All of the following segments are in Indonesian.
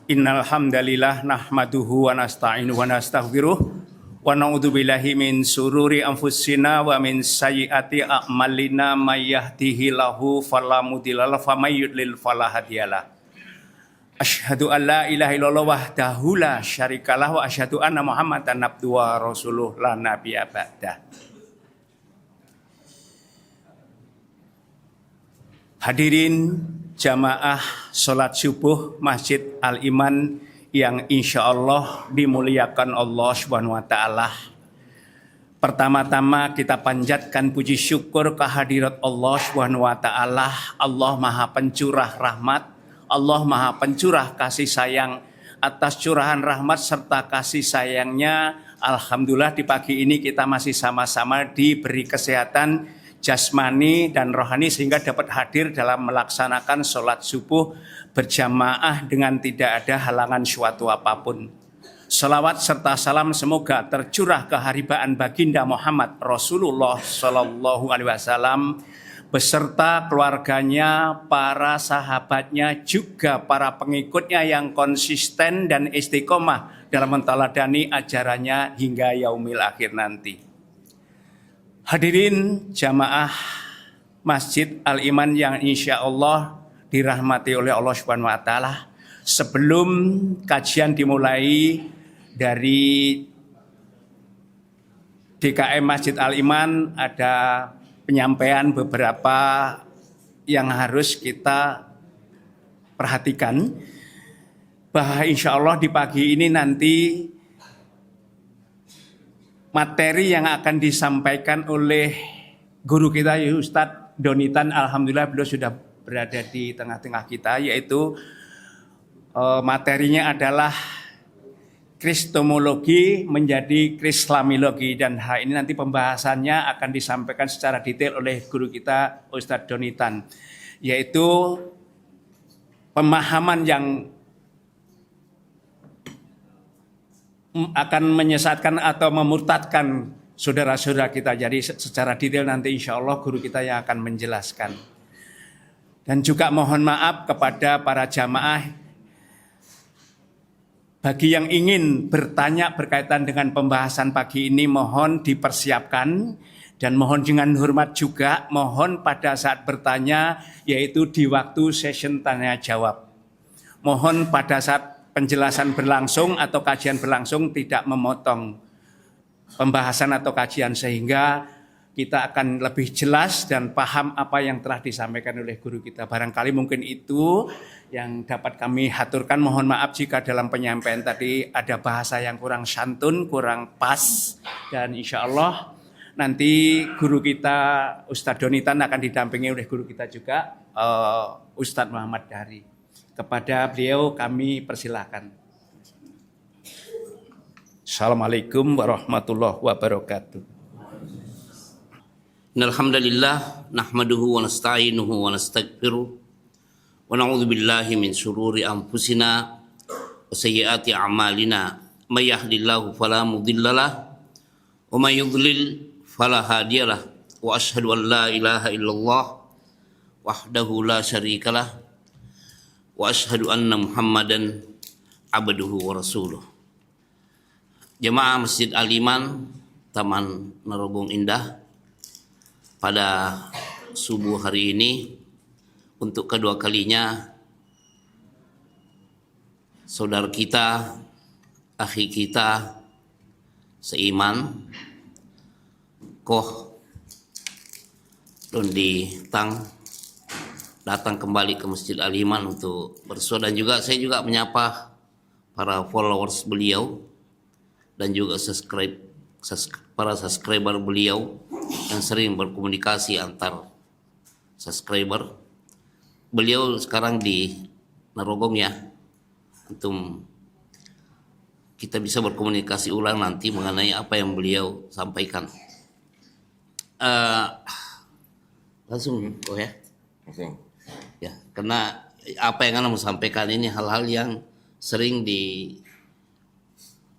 Innal hamdalillah nahmaduhu wa nasta'inuhu wa nastaghfiruh wa na'udzubillahi min sururi anfusina wa min sayyiati a'malina may yahdihillahu fala mudhillalah wa may yudlil fala hadiyalah. Asyhadu an la ilaha illallah wahdahu la syarikalah wa asyhadu anna Muhammadan abduhu wa rasuluh la nabiyya ba'dah. Hadirin jamaah sholat subuh Masjid Al-Iman yang insya Allah dimuliakan Allah Subhanahu wa Ta'ala. Pertama-tama kita panjatkan puji syukur kehadirat Allah Subhanahu wa Ta'ala. Allah Maha Pencurah rahmat, Allah Maha Pencurah kasih sayang. Atas curahan rahmat serta kasih sayangnya, alhamdulillah di pagi ini kita masih sama-sama diberi kesehatan jasmani dan rohani sehingga dapat hadir dalam melaksanakan sholat subuh berjamaah dengan tidak ada halangan suatu apapun. Salawat serta salam semoga tercurah keharibaan baginda Muhammad Rasulullah Sallallahu Alaihi Wasallam beserta keluarganya, para sahabatnya, juga para pengikutnya yang konsisten dan istiqomah dalam menteladani ajarannya hingga yaumil akhir nanti. Hadirin jamaah Masjid Al-Iman yang insya Allah dirahmati oleh Allah Subhanahu wa Ta'ala. Sebelum kajian dimulai dari DKM Masjid Al-Iman, ada penyampaian beberapa yang harus kita perhatikan. Bahwa insya Allah di pagi ini nanti materi yang akan disampaikan oleh guru kita Ustadz Donitan, alhamdulillah beliau sudah berada di tengah-tengah kita, yaitu materinya adalah Kristomologi menjadi Krislamologi, dan hal ini nanti pembahasannya akan disampaikan secara detail oleh guru kita Ustadz Donitan, yaitu pemahaman yang akan menyesatkan atau memurtadkan saudara-saudara kita. Jadi secara detail nanti insya Allah guru kita yang akan menjelaskan. Dan juga mohon maaf kepada para jamaah, bagi yang ingin bertanya berkaitan dengan pembahasan pagi ini mohon dipersiapkan, dan mohon dengan hormat juga mohon pada saat bertanya yaitu di waktu session tanya jawab. Mohon pada saat penjelasan berlangsung atau kajian berlangsung tidak memotong pembahasan atau kajian, sehingga kita akan lebih jelas dan paham apa yang telah disampaikan oleh guru kita. Barangkali mungkin itu yang dapat kami haturkan. Mohon maaf jika dalam penyampaian tadi ada bahasa yang kurang santun, kurang pas, dan insya Allah nanti guru kita Ustadz Donitan akan didampingi oleh guru kita juga Ustadz Muhammad Dari. Kepada beliau kami persilahkan. Assalamualaikum warahmatullahi wabarakatuh. Alhamdulillah nahmaduhu wa nasta'inuhu wa nastaghfiruh wa na'udzubillahi min syururi anfusina wa sayyiati a'malina may yahdihillahu fala mudhillalah wa may yudlil fala hadiyalah wa asyhadu an la ilaha illallah wahdahu la syarikalah wa asyhadu anna Muhammadan abduhu wa rasuluh. Jemaah Masjid Al-Iman Taman Narogong Indah, pada subuh hari ini untuk kedua kalinya saudara kita, akhi kita seiman, Koh Dondi Tang datang kembali ke Masjid Al-Iman untuk bersuara, dan juga saya juga menyapa para followers beliau dan juga para subscriber beliau yang sering berkomunikasi antar subscriber. Beliau sekarang di Narogong ya, untuk kita bisa berkomunikasi ulang nanti mengenai apa yang beliau sampaikan. Langsung ya. Langsung. Ya, karena apa yang Anda mau sampaikan ini hal-hal yang sering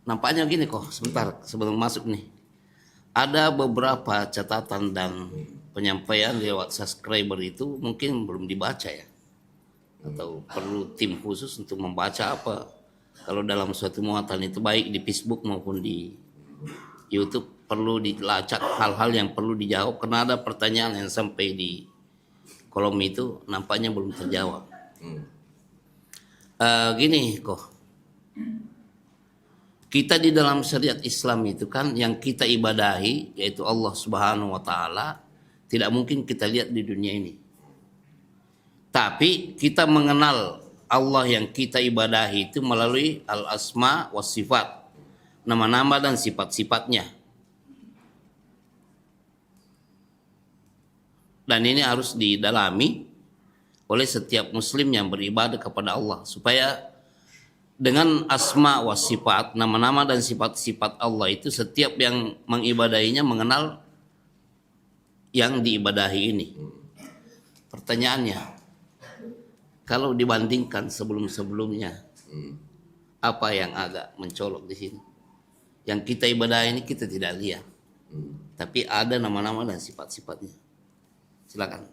nampaknya gini kok, sebentar sebelum masuk nih. Ada beberapa catatan dan penyampaian lewat subscriber itu mungkin belum dibaca ya. Atau perlu tim khusus untuk membaca apa Kalau dalam suatu muatan itu baik di Facebook maupun di YouTube perlu dilacak hal-hal yang perlu dijawab karena ada pertanyaan yang sampai di kolom itu nampaknya belum terjawab. Gini kok, kita di dalam syariat Islam itu kan yang kita ibadahi yaitu Allah Subhanahu wa taala tidak mungkin kita lihat di dunia ini. Tapi kita mengenal Allah yang kita ibadahi itu melalui al-asma was sifat, nama-nama dan sifat-sifatnya. Dan ini harus didalami oleh setiap muslim yang beribadah kepada Allah supaya dengan asma wa sifat, nama-nama dan sifat-sifat Allah itu setiap yang mengibadahinya mengenal yang diibadahi ini. Pertanyaannya, kalau dibandingkan sebelum-sebelumnya, apa yang agak mencolok di sini? Yang kita ibadahi ini kita tidak lihat, tapi ada nama-nama dan sifat-sifatnya. Silakan.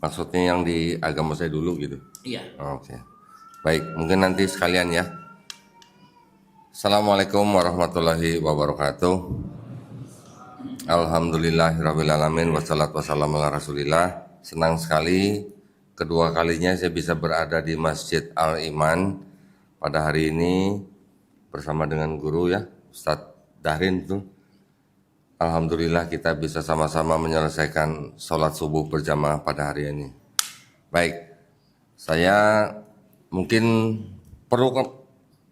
Maksudnya yang di agama saya dulu gitu? Iya. Oke. Baik, mungkin nanti sekalian ya. Assalamualaikum warahmatullahi wabarakatuh. Alhamdulillahirrahmanirrahim. Wassalatu wassalamu ala rasulillah. Senang sekali kedua kalinya saya bisa berada di Masjid Al-Iman pada hari ini bersama dengan guru ya, Ustadz Dahrin itu. Alhamdulillah kita bisa sama-sama menyelesaikan sholat subuh berjamaah pada hari ini. Baik, saya mungkin perlu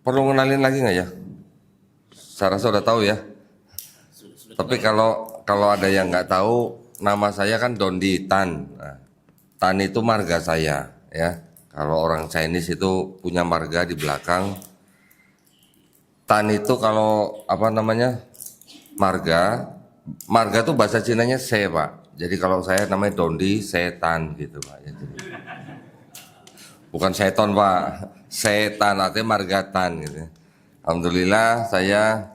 ngenalin lagi nggak ya? Saya rasa udah tahu ya. Tapi kalau ada yang nggak tahu, nama saya kan Dondi Tan. Nah, Tan itu marga saya ya. Kalau orang Chinese itu punya marga di belakang. Tan itu kalau apa namanya? Marga itu bahasa Cinanya se, Pak. Jadi kalau saya namanya Dondi Setan gitu, Pak. Ya, jadi, bukan seton, Pak. Setan artinya marga Tan gitu. Alhamdulillah saya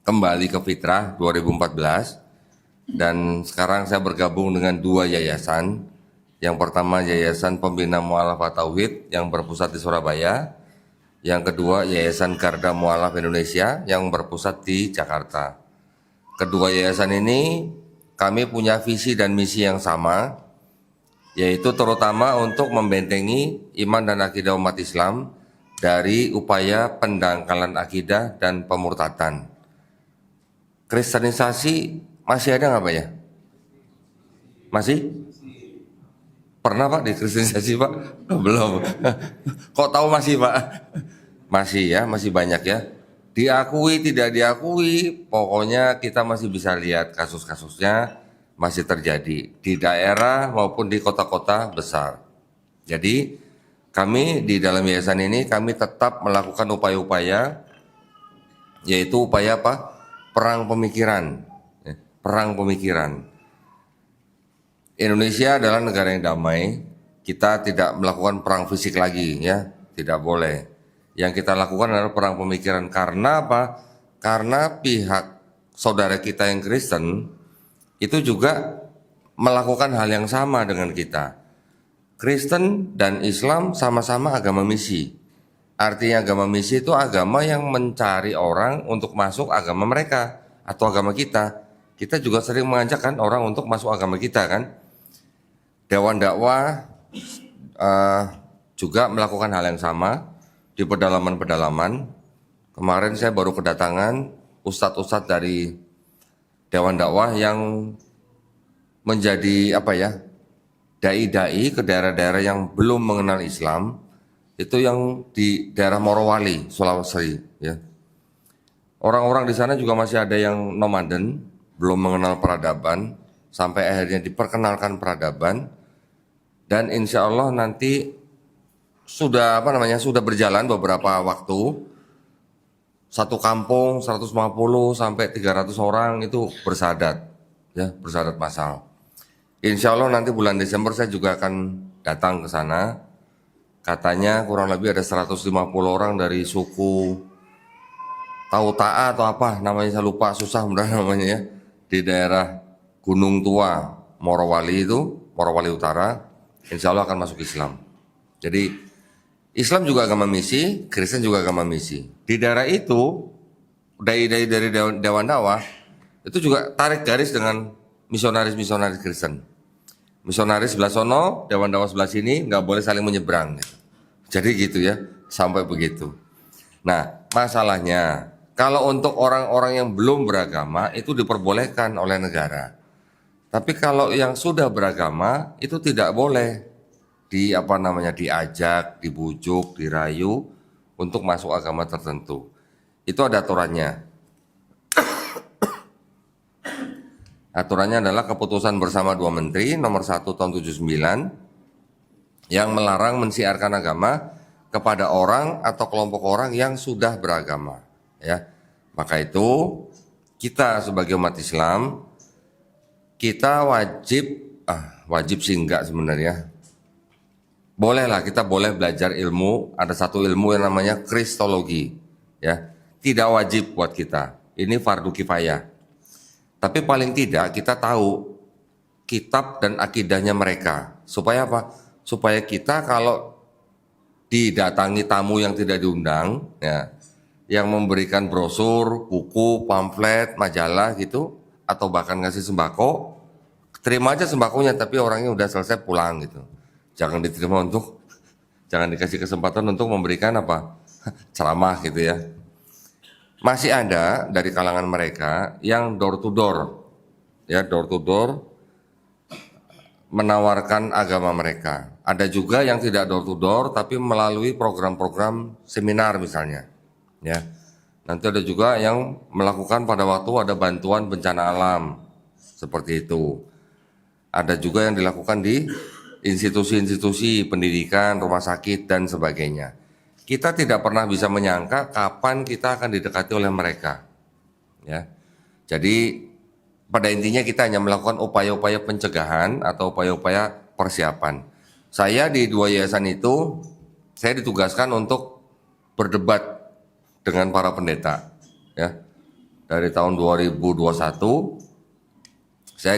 kembali ke Fitrah 2014 dan sekarang saya bergabung dengan dua yayasan. Yang pertama Yayasan Pembina Mu'alafah Tauhid yang berpusat di Surabaya. Yang kedua Yayasan Garda Mu'alaf Indonesia yang berpusat di Jakarta. Kedua yayasan ini kami punya visi dan misi yang sama, yaitu terutama untuk membentengi iman dan akidah umat Islam dari upaya pendangkalan akidah dan pemurtatan. Kristenisasi masih ada nggak Pak ya? Masih? Pernah Pak dikristenisasi Pak? Belum. Kok tahu masih Pak? Masih ya, masih banyak ya. Diakui tidak diakui, pokoknya kita masih bisa lihat kasus-kasusnya masih terjadi di daerah maupun di kota-kota besar. Jadi kami di dalam yayasan ini kami tetap melakukan upaya-upaya, yaitu upaya apa? Perang pemikiran. Perang pemikiran. Indonesia adalah negara yang damai. Kita tidak melakukan perang fisik lagi ya, tidak boleh. Yang kita lakukan adalah perang pemikiran. Karena apa? Karena pihak saudara kita yang Kristen itu juga melakukan hal yang sama dengan kita. Kristen dan Islam sama-sama agama misi. Artinya agama misi itu agama yang mencari orang untuk masuk agama mereka atau agama kita. Kita juga sering mengajakkan orang untuk masuk agama kita kan. Dewan dakwah juga melakukan hal yang sama. Di pedalaman-pedalaman, kemarin saya baru kedatangan ustadz-ustadz dari Dewan Dakwah yang menjadi dai-dai ke daerah-daerah yang belum mengenal Islam, itu yang di daerah Morowali, Sulawesi. Ya. Orang-orang di sana juga masih ada yang nomaden, belum mengenal peradaban, sampai akhirnya diperkenalkan peradaban, dan insya Allah nanti sudah berjalan beberapa waktu, satu kampung 150 sampai 300 orang itu bersahadat, ya bersahadat massal. Insya Allah nanti bulan Desember saya juga akan datang ke sana. Katanya kurang lebih ada 150 orang dari suku Tauta'a atau apa namanya, saya lupa, susah benar namanya ya, di daerah Gunung Tua Morowali itu, Morowali Utara, insya Allah akan masuk Islam. Jadi Islam juga agama misi, Kristen juga agama misi. Di daerah itu, dai-dai dari Dewan Dakwah itu juga tarik garis dengan misionaris-misionaris Kristen. Misionaris sebelah sono, Dewan Dakwah sebelah sini, nggak boleh saling menyeberang. Gitu. Jadi gitu ya, sampai begitu. Nah, masalahnya kalau untuk orang-orang yang belum beragama itu diperbolehkan oleh negara. Tapi kalau yang sudah beragama itu tidak boleh diajak, dibujuk, dirayu untuk masuk agama tertentu. Itu ada aturannya. Aturannya adalah keputusan bersama 2 menteri nomor 1 tahun 79 yang melarang mensiarkan agama kepada orang atau kelompok orang yang sudah beragama, ya. Maka itu kita sebagai umat Islam kita wajib sih enggak sebenarnya. Bolehlah kita boleh belajar ilmu, ada satu ilmu yang namanya kristologi, ya. Tidak wajib buat kita. Ini fardu kifayah. Tapi paling tidak kita tahu kitab dan akidahnya mereka. Supaya apa? Supaya kita kalau didatangi tamu yang tidak diundang, ya, yang memberikan brosur, buku, pamflet, majalah gitu, atau bahkan ngasih sembako, terima aja sembakonya, tapi orangnya udah selesai pulang gitu. Jangan diterima jangan dikasih kesempatan untuk memberikan ceramah gitu ya. Masih ada dari kalangan mereka yang door to door, ya, door to door menawarkan agama mereka. Ada juga yang tidak door to door tapi melalui program-program seminar misalnya, ya. Nanti ada juga yang melakukan pada waktu ada bantuan bencana alam seperti itu. Ada juga yang dilakukan di institusi-institusi pendidikan, rumah sakit dan sebagainya. Kita tidak pernah bisa menyangka kapan kita akan didekati oleh mereka, ya. Jadi pada intinya kita hanya melakukan upaya-upaya pencegahan atau upaya-upaya persiapan. Saya di 2 yayasan itu, saya ditugaskan untuk berdebat dengan para pendeta, ya. Dari tahun 2021, saya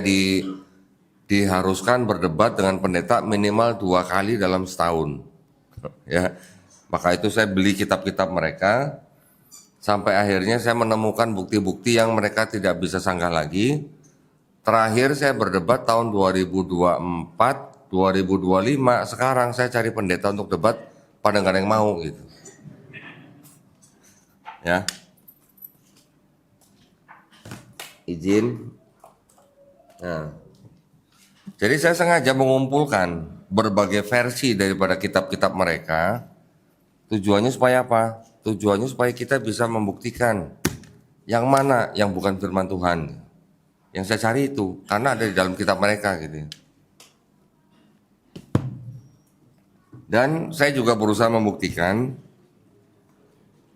diharuskan berdebat dengan pendeta minimal 2 kali dalam setahun, ya. Maka itu saya beli kitab-kitab mereka, sampai akhirnya saya menemukan bukti-bukti yang mereka tidak bisa sanggah lagi. Terakhir saya berdebat tahun 2024, 2025, sekarang saya cari pendeta untuk debat, pada nggak ada yang mau gitu. Ya. Izin. Nah. Jadi saya sengaja mengumpulkan berbagai versi daripada kitab-kitab mereka. Tujuannya supaya apa? Tujuannya supaya kita bisa membuktikan yang mana yang bukan firman Tuhan. Yang saya cari itu, karena ada di dalam kitab mereka gitu. Dan saya juga berusaha membuktikan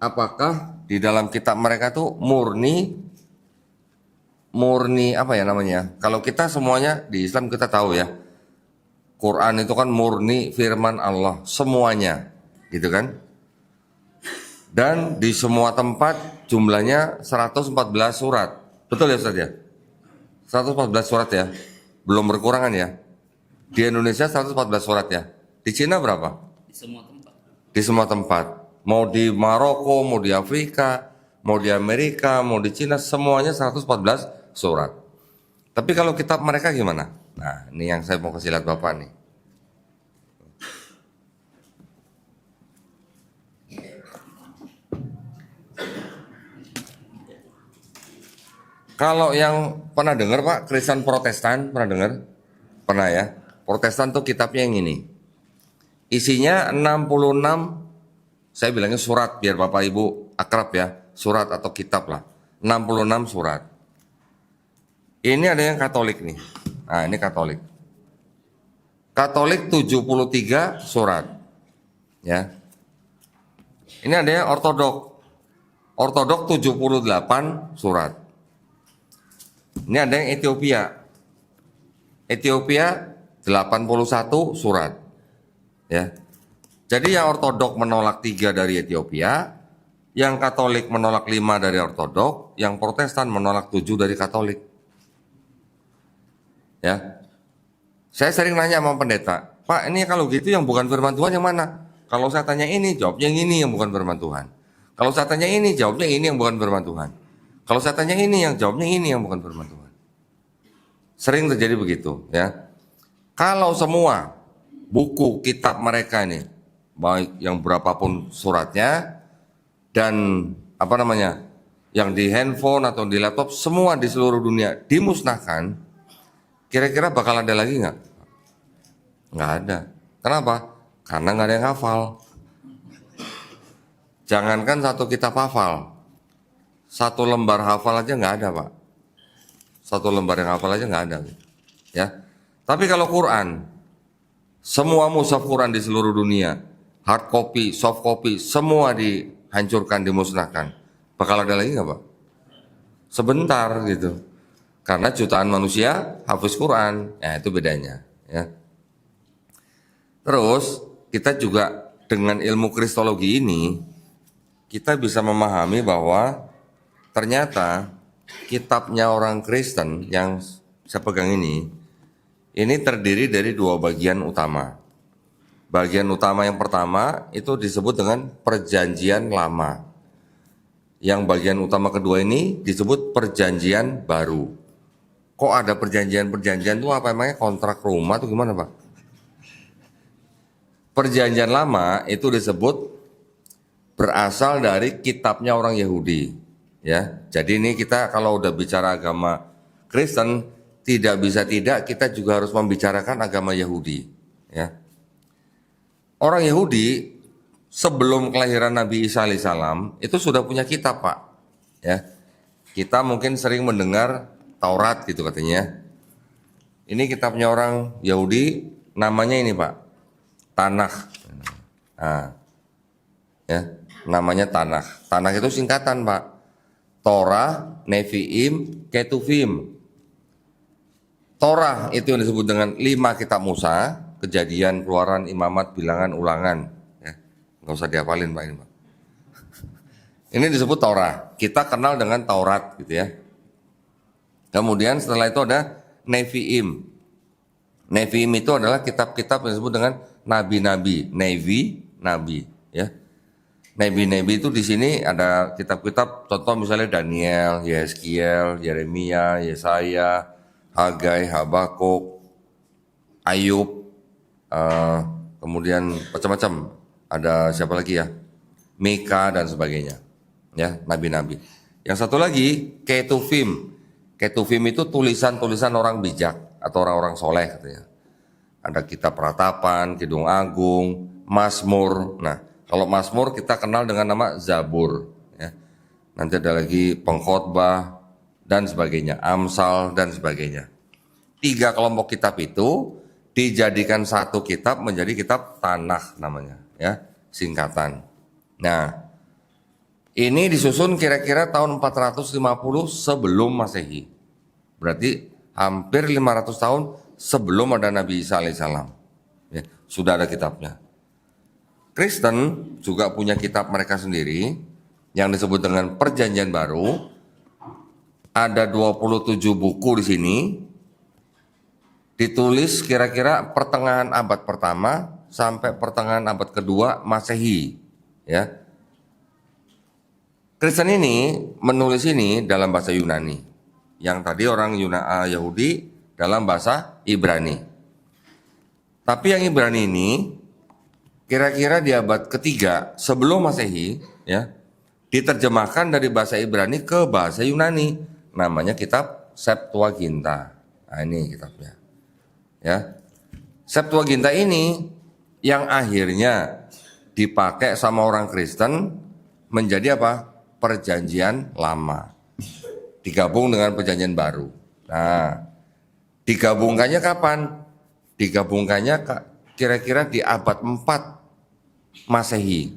apakah di dalam kitab mereka tuh murni kalau kita semuanya di Islam kita tahu ya, Quran itu kan murni firman Allah semuanya, gitu kan? Dan di semua tempat jumlahnya 114 surat. Betul ya Ustaz ya? 114 surat ya. Belum berkurangan ya. Di Indonesia 114 surat ya. Di Cina berapa? Di semua tempat. Di semua tempat. Mau di Maroko, mau di Afrika, mau di Amerika, mau di Cina, semuanya 114 surat. Tapi kalau kitab mereka gimana? Nah, ini yang saya mau kasih lihat Bapak nih. Kalau yang pernah dengar Pak, Kristen Protestan, pernah dengar? Pernah ya? Protestan tuh kitabnya yang ini. Isinya 66, saya bilangnya surat, biar Bapak Ibu akrab ya, surat atau kitab lah. 66 surat. Ini ada yang Katolik nih. Nah, ini Katolik. Katolik 73 surat. Ya. Ini ada yang Ortodok. Ortodok 78 surat. Ini ada yang Ethiopia. Ethiopia 81 surat. Ya. Jadi yang Ortodok menolak 3 dari Ethiopia, yang Katolik menolak 5 dari Ortodok, yang Protestan menolak 7 dari Katolik. Ya. Saya sering nanya sama pendeta, Pak, ini kalau gitu yang bukan firman Tuhan yang mana? Kalau saya tanya ini, jawabnya yang ini yang bukan firman Tuhan. Kalau saya tanya ini, jawabnya ini yang bukan firman Tuhan. Kalau saya tanya ini, yang jawabnya ini yang bukan firman Tuhan. Sering terjadi begitu, ya. Kalau semua buku kitab mereka ini, baik yang berapapun suratnya dan yang di handphone atau di laptop, semua di seluruh dunia dimusnahkan, kira-kira bakal ada lagi nggak? Nggak ada. Kenapa? Karena nggak ada yang hafal. Jangankan satu kitab hafal, satu lembar hafal aja nggak ada, Pak. Satu lembar yang hafal aja nggak ada, ya. Tapi kalau Quran, semua mushaf Quran di seluruh dunia, hard copy, soft copy, semua dihancurkan, dimusnahkan. Bakal ada lagi nggak, Pak? Sebentar gitu. Karena jutaan manusia hafiz Quran, ya itu bedanya, ya. Terus kita juga dengan ilmu kristologi ini, kita bisa memahami bahwa ternyata kitabnya orang Kristen yang saya pegang ini terdiri dari dua bagian utama. Bagian utama yang pertama itu disebut dengan Perjanjian Lama. Yang bagian utama kedua ini disebut Perjanjian Baru. Kok ada perjanjian-perjanjian itu apa emangnya kontrak rumah atau gimana, Pak? Perjanjian Lama itu disebut berasal dari kitabnya orang Yahudi, ya. Jadi ini kita kalau udah bicara agama Kristen, tidak bisa tidak kita juga harus membicarakan agama Yahudi, ya. Orang Yahudi sebelum kelahiran Nabi Isa alaihissalam itu sudah punya kitab, Pak, ya. Kita mungkin sering mendengar Taurat gitu katanya. Ini kitabnya orang Yahudi, namanya ini, Pak, Tanakh. Nah, ya, namanya Tanakh. Tanakh itu singkatan, Pak. Torah, Nevi'im, Ketuvim. Torah itu yang disebut dengan 5 kitab Musa, Kejadian, Keluaran, Imamat, Bilangan, Ulangan. Ya, nggak usah dihafalin, Pak, ini, Pak. Ini disebut Torah. Kita kenal dengan Taurat, gitu ya. Kemudian setelah itu ada Nevi'im. Nevi'im itu adalah kitab-kitab yang disebut dengan nabi-nabi, nabi, ya. Nabi-nabi itu di sini ada kitab-kitab, contoh misalnya Daniel, Yeskiel, Yeremia, Yesaya, Hagai, Habakuk, Ayub, kemudian macam-macam. Ada siapa lagi ya? Mika dan sebagainya, ya, nabi-nabi. Yang satu lagi Ketuvim. Ketuvim itu tulisan-tulisan orang bijak atau orang-orang soleh katanya. Ada kitab Ratapan, Kidung Agung, Mazmur. Nah, kalau Mazmur kita kenal dengan nama Zabur, ya. Nanti ada lagi Pengkhotbah dan sebagainya, Amsal dan sebagainya. 3 kelompok kitab itu dijadikan satu kitab menjadi kitab Tanakh namanya, ya, singkatan. Nah, ini disusun kira-kira tahun 450 sebelum Masehi. Berarti hampir 500 tahun sebelum ada Nabi Isa alaihissalam. Ya, sudah ada kitabnya. Kristen juga punya kitab mereka sendiri yang disebut dengan Perjanjian Baru. Ada 27 buku di sini. Ditulis kira-kira pertengahan abad pertama sampai pertengahan abad kedua Masehi, ya. Kristen ini menulis ini dalam bahasa Yunani. Yang tadi orang Yahudi dalam bahasa Ibrani. Tapi yang Ibrani ini kira-kira di abad ketiga sebelum Masehi, ya, diterjemahkan dari bahasa Ibrani ke bahasa Yunani. Namanya kitab Septuaginta. Nah, ini kitabnya. Ya. Septuaginta ini yang akhirnya dipakai sama orang Kristen menjadi apa? Perjanjian Lama. Digabung dengan Perjanjian Baru. Nah, digabungkannya kapan? Digabungkannya kira-kira di abad 4 Masehi.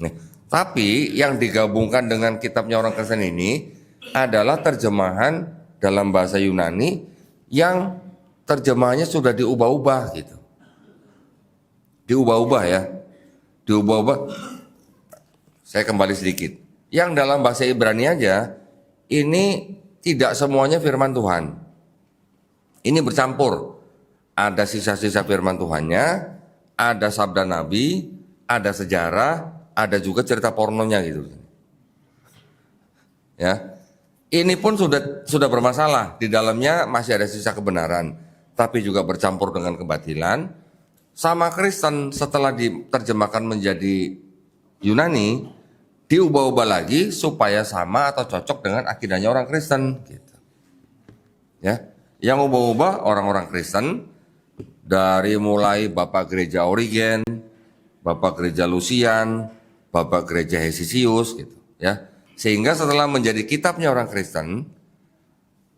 Nih, tapi yang digabungkan dengan kitabnya orang Kristen ini adalah terjemahan dalam bahasa Yunani yang terjemahannya sudah diubah-ubah gitu. Diubah-ubah ya. Diubah-ubah. Saya kembali sedikit. Yang dalam bahasa Ibrani aja, ini tidak semuanya firman Tuhan. Ini bercampur. Ada sisa-sisa firman Tuhannya, ada sabda Nabi, ada sejarah, ada juga cerita pornonya gitu. Ya. Ini pun sudah bermasalah. Di dalamnya masih ada sisa kebenaran, tapi juga bercampur dengan kebatilan. Sama Kristen setelah diterjemahkan menjadi Yunani, diubah-ubah lagi supaya sama atau cocok dengan akidahnya orang Kristen gitu. Ya. Yang ubah-ubah orang-orang Kristen, dari mulai Bapak Gereja Origen, Bapak Gereja Lucian, Bapak Gereja Hesisius gitu, ya. Sehingga setelah menjadi kitabnya orang Kristen,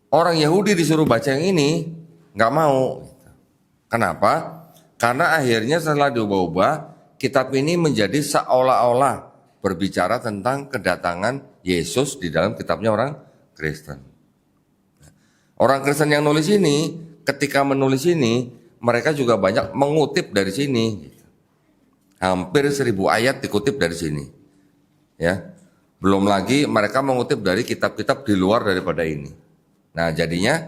orang Yahudi disuruh baca yang ini nggak mau. Kenapa? Karena akhirnya setelah diubah-ubah, kitab ini menjadi seolah-olah berbicara tentang kedatangan Yesus di dalam kitabnya orang Kristen. Orang Kristen yang nulis ini, ketika menulis ini, mereka juga banyak mengutip dari sini. Hampir 1000 ayat dikutip dari sini. Ya. Belum lagi mereka mengutip dari kitab-kitab di luar daripada ini. Nah, jadinya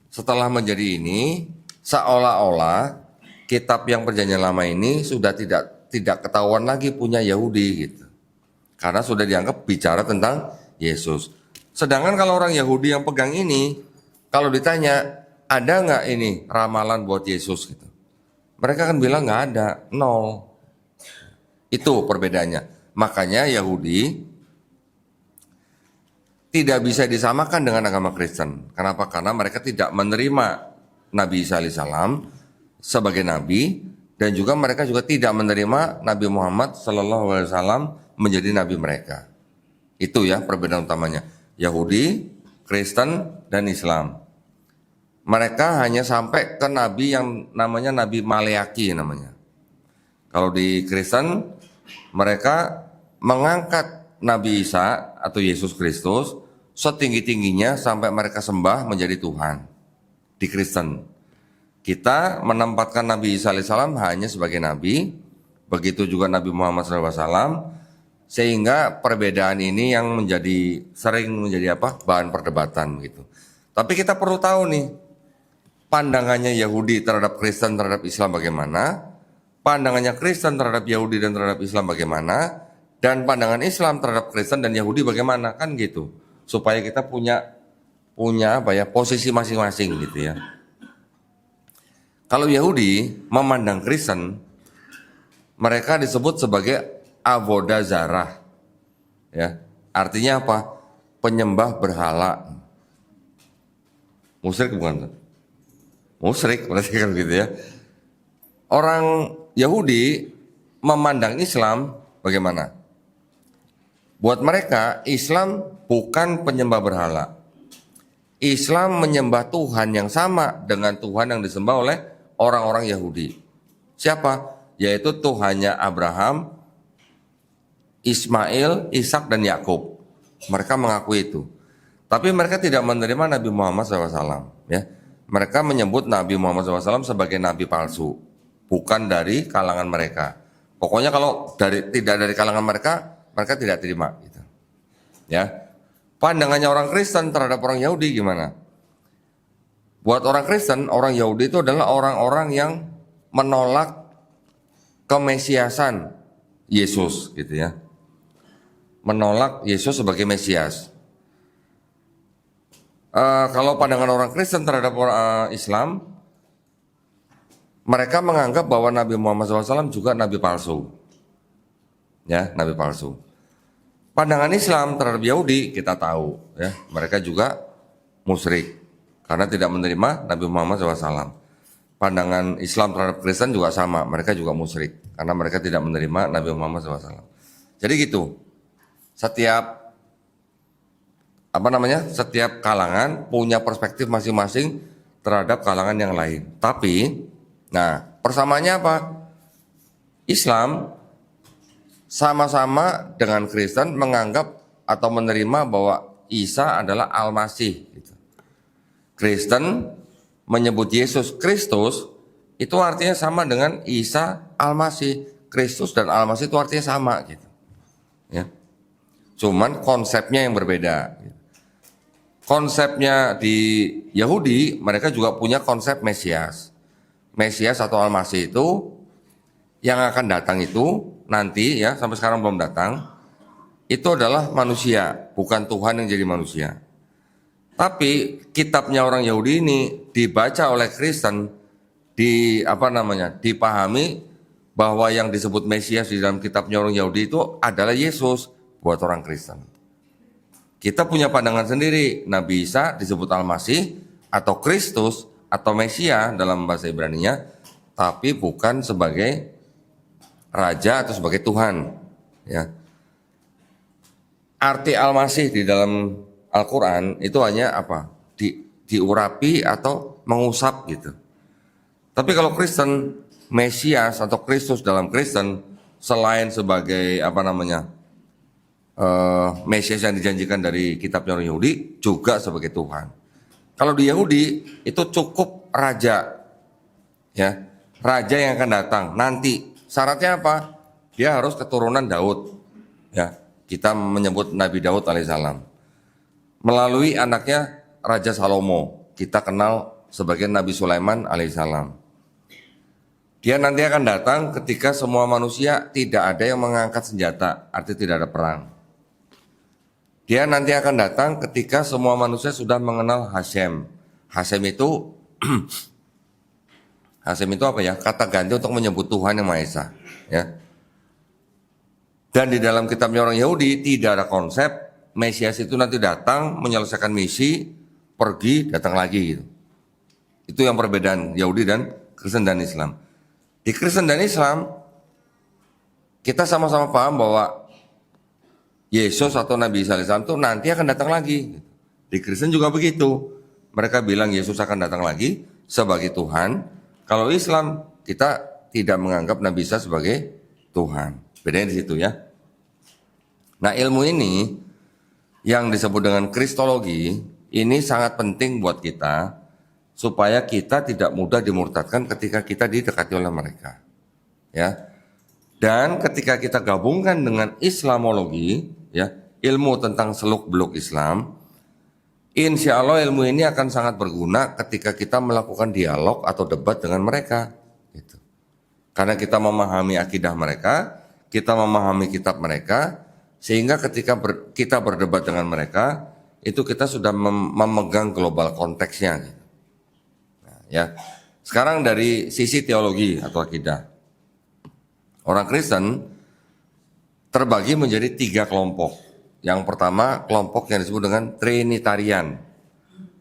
setelah menjadi ini, seolah-olah kitab yang Perjanjian Lama ini sudah tidak ketahuan lagi punya Yahudi gitu. Karena sudah dianggap bicara tentang Yesus. Sedangkan kalau orang Yahudi yang pegang ini, kalau ditanya, ada nggak ini ramalan buat Yesus gitu? Mereka kan bilang nggak ada, nol. Itu perbedaannya. Makanya Yahudi tidak bisa disamakan dengan agama Kristen. Kenapa? Karena mereka tidak menerima Nabi Isa alaihissalam sebagai nabi, dan juga mereka juga tidak menerima Nabi Muhammad sallallahu alaihi wasallam menjadi nabi mereka. Itu ya perbedaan utamanya. Yahudi, Kristen, dan Islam. Mereka hanya sampai ke nabi yang namanya Nabi Maleaki namanya. Kalau di Kristen, mereka mengangkat Nabi Isa atau Yesus Kristus setinggi-tingginya sampai mereka sembah menjadi Tuhan. Di Kristen, kita menempatkan Nabi Isa alaihissalam hanya sebagai nabi, begitu juga Nabi Muhammad SAW, sehingga perbedaan ini yang sering menjadi bahan perdebatan gitu. Tapi kita perlu tahu nih, pandangannya Yahudi terhadap Kristen terhadap Islam bagaimana, pandangannya Kristen terhadap Yahudi dan terhadap Islam bagaimana, dan pandangan Islam terhadap Kristen dan Yahudi bagaimana, kan gitu. Supaya kita punya posisi masing-masing gitu ya. Kalau Yahudi memandang Kristen, mereka disebut sebagai avodah zarah. Ya, artinya apa? Penyembah berhala. Musyrik bukan? Musyrik berarti kan gitu ya. Orang Yahudi memandang Islam bagaimana? Buat mereka, Islam bukan penyembah berhala. Islam menyembah Tuhan yang sama dengan Tuhan yang disembah oleh orang-orang Yahudi. Siapa? Yaitu Tuhannya Abraham, Ismail, Ishak, dan Yakub. Mereka mengakui itu. Tapi mereka tidak menerima Nabi Muhammad SAW. Ya. Mereka menyebut Nabi Muhammad SAW sebagai nabi palsu. Bukan dari kalangan mereka. Pokoknya kalau tidak dari kalangan mereka tidak terima gitu. Ya. Pandangannya orang Kristen terhadap orang Yahudi gimana? Buat orang Kristen, orang Yahudi itu adalah orang-orang yang menolak kemesiasan Yesus gitu ya. Menolak Yesus sebagai Mesias. Kalau pandangan orang Kristen terhadap orang Islam, mereka menganggap bahwa Nabi Muhammad SAW juga nabi palsu. Ya, nabi palsu. Pandangan Islam terhadap Yahudi kita tahu, ya, mereka juga musyrik karena tidak menerima Nabi Muhammad SAW. Pandangan Islam terhadap Kristen juga sama, mereka juga musyrik karena mereka tidak menerima Nabi Muhammad SAW. Jadi gitu, setiap kalangan punya perspektif masing-masing terhadap kalangan yang lain. Tapi, persamaannya apa? Islam sama-sama dengan Kristen menganggap atau menerima bahwa Isa adalah Al-Masih. Kristen menyebut Yesus Kristus, itu artinya sama dengan Isa Al-Masih. Kristus dan Al-Masih itu artinya sama gitu. Ya. Cuman konsepnya yang berbeda. Konsepnya di Yahudi, mereka juga punya konsep Mesias. Mesias atau Al-Masih itu yang akan datang itu nanti ya, sampai sekarang belum datang, itu adalah manusia, bukan Tuhan yang jadi manusia. Tapi kitabnya orang Yahudi ini dibaca oleh Kristen, dipahami bahwa yang disebut Mesias di dalam kitabnya orang Yahudi itu adalah Yesus buat orang Kristen. Kita punya pandangan sendiri, Nabi Isa disebut Al-Masih atau Kristus atau Mesia dalam bahasa Ibrani-nya, tapi bukan sebagai raja atau sebagai Tuhan, ya. Arti Al-Masih di dalam Al-Quran itu hanya apa? Diurapi atau mengusap gitu. Tapi kalau Kristen, Mesias atau Kristus dalam Kristen selain sebagai Mesias yang dijanjikan dari kitabnya orang Yahudi juga sebagai Tuhan. Kalau di Yahudi itu cukup raja, ya, raja yang akan datang nanti. Syaratnya apa? Dia harus keturunan Daud, ya. Kita menyebut Nabi Daud alaihissalam. Melalui anaknya Raja Salomo, kita kenal sebagai Nabi Sulaiman alaihissalam. Dia nanti akan datang ketika semua manusia tidak ada yang mengangkat senjata, artinya tidak ada perang. Dia nanti akan datang ketika semua manusia sudah mengenal Hashem. Hashem itu Hashem itu apa ya? Kata ganti untuk menyebut Tuhan yang Maha Esa, ya. Dan di dalam kitabnya orang Yahudi tidak ada konsep Mesias itu nanti datang menyelesaikan misi, pergi, datang lagi gitu. Itu yang perbedaan Yahudi dan Kristen dan Islam. Di Kristen dan Islam kita sama-sama paham bahwa Yesus atau Nabi Isa alaihissalam itu nanti akan datang lagi. Di Kristen juga begitu. Mereka bilang Yesus akan datang lagi sebagai Tuhan. Kalau Islam kita tidak menganggap Nabi Isa sebagai Tuhan. Bedanya di situ ya. Nah, ilmu ini yang disebut dengan Kristologi ini sangat penting buat kita supaya kita tidak mudah dimurtadkan ketika kita didekati oleh mereka. Ya. Dan ketika kita gabungkan dengan Islamologi, ya, ilmu tentang seluk-beluk Islam, insya Allah ilmu ini akan sangat berguna ketika kita melakukan dialog atau debat dengan mereka. Gitu. Karena kita memahami akidah mereka, kita memahami kitab mereka, sehingga ketika kita berdebat dengan mereka, itu kita sudah memegang global konteksnya. Gitu. Nah, ya. Sekarang dari sisi teologi atau akidah, orang Kristen terbagi menjadi 3 kelompok. Yang pertama kelompok yang disebut dengan Trinitarian.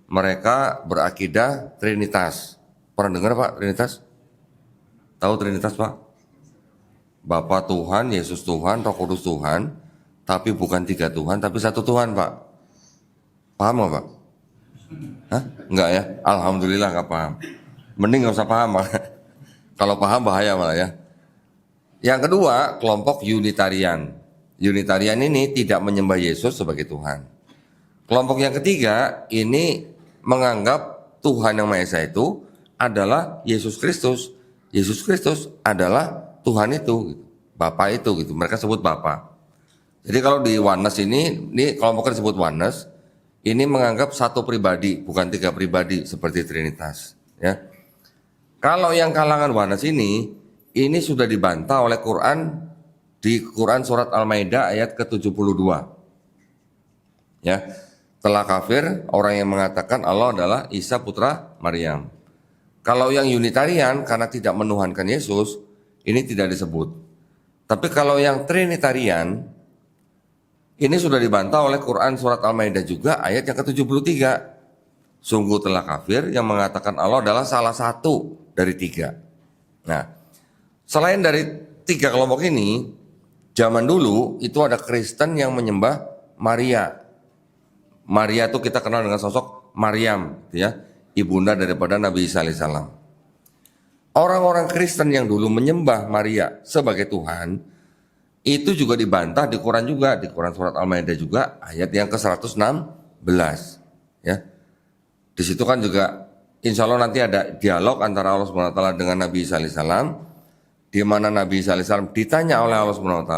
Mereka berakidah Trinitas. Pernah dengar Pak Trinitas? Tahu Trinitas Pak? Bapa Tuhan, Yesus Tuhan, Roh Kudus Tuhan. Tapi bukan 3 Tuhan, tapi 1 Tuhan Pak. Paham nggak Pak? Hah? Enggak ya? Alhamdulillah nggak paham. Mending nggak usah paham Pak. Kalau paham bahaya malah ya. Yang kedua, kelompok Unitarian. Unitarian ini tidak menyembah Yesus sebagai Tuhan. Kelompok yang ketiga ini menganggap Tuhan yang Maha Esa itu adalah Yesus Kristus. Yesus Kristus adalah Tuhan itu, Bapa itu gitu. Mereka sebut Bapa. Jadi kalau di Oneness ini kelompok disebut Oneness, ini menganggap 1 pribadi, bukan 3 pribadi seperti Trinitas. Ya. Kalau yang kalangan Oneness ini sudah dibantah oleh Quran di Quran surat Al-Maidah ayat ke-72. Ya. Telah kafir orang yang mengatakan Allah adalah Isa putra Maryam. Kalau yang Unitarian karena tidak menuhankan Yesus, ini tidak disebut. Tapi kalau yang Trinitarian, ini sudah dibantah oleh Quran surat Al-Maidah juga ayat yang ke-73. Sungguh telah kafir yang mengatakan Allah adalah salah satu dari 3. Nah, selain dari 3 kelompok ini, zaman dulu itu ada Kristen yang menyembah Maria. Maria itu kita kenal dengan sosok Maryam, ya, ibunda daripada Nabi Isa alaihissalam. Orang-orang Kristen yang dulu menyembah Maria sebagai Tuhan, itu juga dibantah di Quran juga, di Quran surat Al-Maidah juga ayat yang ke-116, ya. Di situ kan juga insya Allah nanti ada dialog antara Allah SWT dengan Nabi Isa alaihissalam, di mana Nabi Isa alaihissalam ditanya oleh Allah SWT,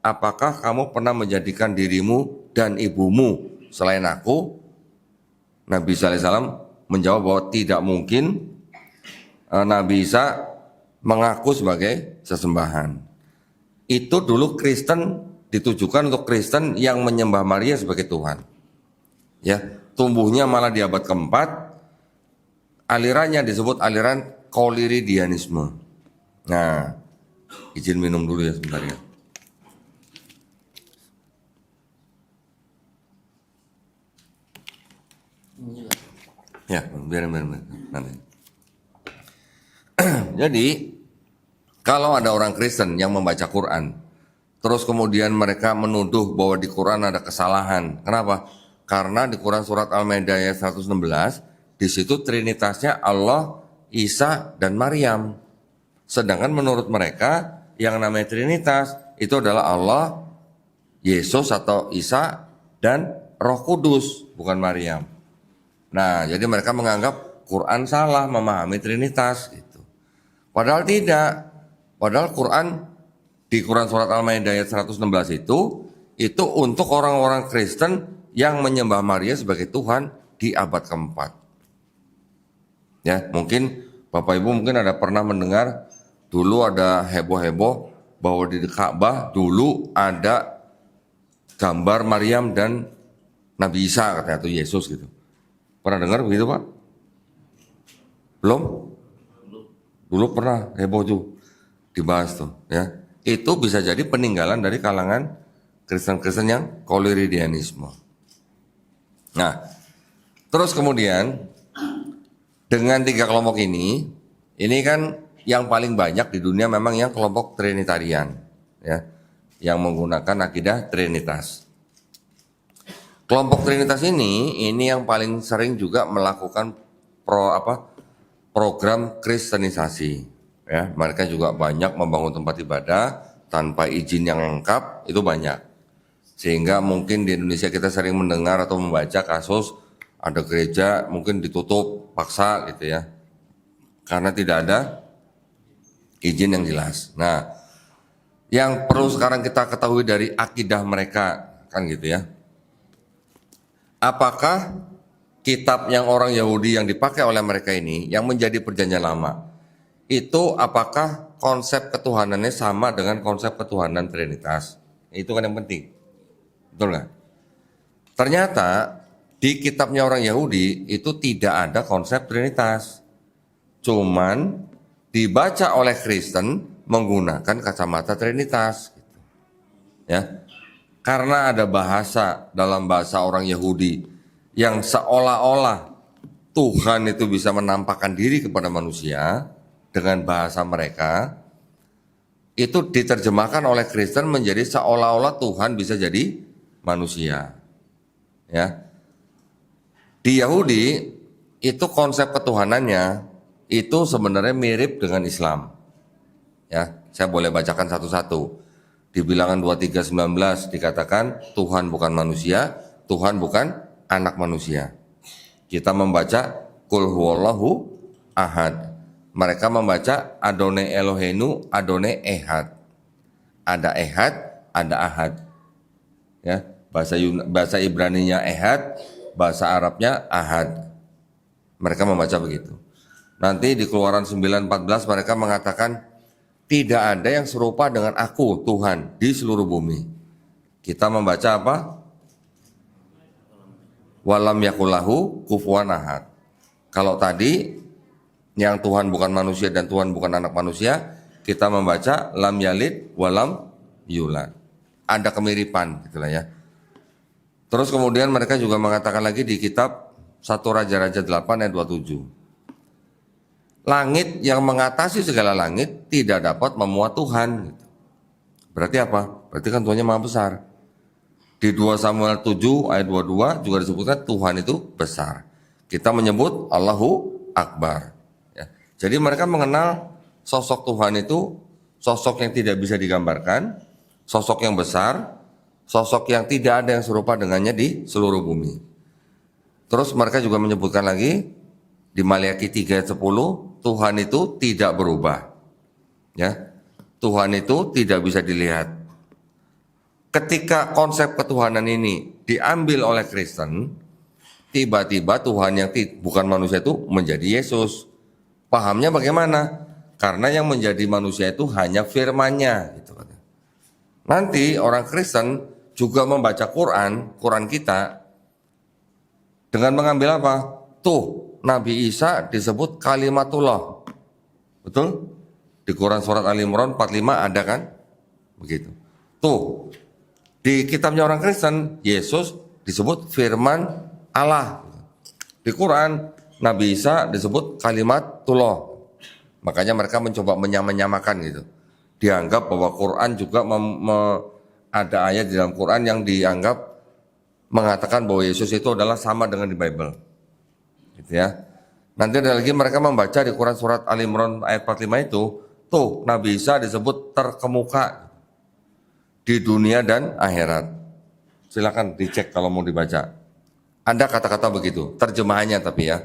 apakah kamu pernah menjadikan dirimu dan ibumu selain aku? Nabi Isa alaihissalam menjawab bahwa tidak mungkin Nabi Isa mengaku sebagai sesembahan. itu dulu Kristen ditujukan untuk Kristen yang menyembah Maria sebagai Tuhan. Ya, tumbuhnya malah di abad keempat, alirannya disebut aliran Koliridianisme. Nah, izin minum dulu ya sebentar ya. Ya, biarin nanti. Jadi, kalau ada orang Kristen yang membaca Quran, terus kemudian mereka menuduh bahwa di Quran ada kesalahan. Kenapa? Karena di Quran surat Al-Maidah ayat 116, di situ trinitasnya Allah, Isa, dan Maryam. Sedangkan menurut mereka yang namanya trinitas itu adalah Allah, Yesus atau Isa, dan Roh Kudus, bukan Maryam. Nah, jadi mereka menganggap Quran salah memahami trinitas gitu. Padahal tidak. Padahal di Quran surat Al-Maidah ayat 116 itu untuk orang-orang Kristen yang menyembah Maria sebagai Tuhan di abad keempat. Ya, mungkin Bapak Ibu mungkin ada pernah mendengar dulu ada heboh-heboh bahwa di Ka'bah dulu ada gambar Maryam dan Nabi Isa katanya atau Yesus gitu. Pernah dengar begitu, Pak? Belum? Dulu pernah heboh tuh dibahas tuh, ya. Itu bisa jadi peninggalan dari kalangan Kristen-Kristen yang Koliridianisme. Nah, terus kemudian dengan 3 kelompok ini kan yang paling banyak di dunia memang yang kelompok Trinitarian, ya, yang menggunakan akidah Trinitas. Kelompok Trinitas ini yang paling sering juga melakukan program kristenisasi. Ya, mereka juga banyak membangun tempat ibadah tanpa izin yang lengkap, itu banyak. Sehingga mungkin di Indonesia kita sering mendengar atau membaca kasus ada gereja mungkin ditutup paksa gitu ya. Karena tidak ada izin yang jelas. Nah, yang perlu sekarang kita ketahui dari akidah mereka kan gitu ya. Apakah kitab yang orang Yahudi yang dipakai oleh mereka ini yang menjadi perjanjian lama itu apakah konsep ketuhanannya sama dengan konsep ketuhanan Trinitas? Itu kan yang penting. Betul nggak? Ternyata di kitabnya orang Yahudi itu tidak ada konsep Trinitas. Cuman dibaca oleh Kristen menggunakan kacamata Trinitas. Ya. Karena ada bahasa dalam bahasa orang Yahudi yang seolah-olah Tuhan itu bisa menampakkan diri kepada manusia dengan bahasa mereka, itu diterjemahkan oleh Kristen menjadi seolah-olah Tuhan bisa jadi manusia. Ya. Di Yahudi itu konsep ketuhanannya itu sebenarnya mirip dengan Islam. Ya, saya boleh bacakan satu-satu. Di Bilangan 23:19 dikatakan Tuhan bukan manusia, Tuhan bukan anak manusia. Kita membaca Qul huwallahu ahad. Mereka membaca Adonai Eloheinu, Adonai Ehad. Ada Ehad, ada Ahad. Ya, bahasa Ibraninya Ehad, bahasa Arabnya Ahad. Mereka membaca begitu. Nanti di Keluaran 9:14 mereka mengatakan tidak ada yang serupa dengan aku Tuhan di seluruh bumi. Kita membaca apa? Walam yakulahu kufuwan ahad. Kalau tadi yang Tuhan bukan manusia dan Tuhan bukan anak manusia, kita membaca lam yalid walam yulad. Ada kemiripan gitulah ya. Terus kemudian mereka juga mengatakan lagi di kitab 1 Raja-Raja 8 ayat 27. Langit yang mengatasi segala langit tidak dapat memuat Tuhan. Berarti apa? Berarti kan Tuhannya maha besar. Di 2 Samuel 7 ayat 22 juga disebutkan Tuhan itu besar. Kita menyebut Allahu Akbar. Jadi mereka mengenal sosok Tuhan itu sosok yang tidak bisa digambarkan, sosok yang besar, sosok yang tidak ada yang serupa dengannya di seluruh bumi. Terus mereka juga menyebutkan lagi di Maliaki 3 ayat 10, Tuhan itu tidak berubah. Ya. Tuhan itu tidak bisa dilihat. Ketika konsep ketuhanan ini diambil oleh Kristen, tiba-tiba Tuhan yang bukan manusia itu menjadi Yesus. Pahamnya bagaimana? Karena yang menjadi manusia itu hanya firman-Nya. Gitu. Nanti orang Kristen juga membaca Quran kita dengan mengambil apa? Tuh, Nabi Isa disebut kalimatullah. Betul? Di Quran surat Ali Imran 45 ada kan? Begitu. Tuh, di kitabnya orang Kristen, Yesus disebut firman Allah. Di Quran, Nabi Isa disebut kalimatullah. Makanya mereka mencoba menyamakan gitu. Dianggap bahwa Quran juga ada ayat di dalam Quran yang dianggap mengatakan bahwa Yesus itu adalah sama dengan di Bible. Gitu ya. Nanti ada lagi mereka membaca di Quran surat Ali Imran ayat 45 itu, tuh Nabi Isa disebut terkemuka di dunia dan akhirat. Silakan dicek kalau mau dibaca. Ada kata-kata begitu, terjemahannya tapi ya.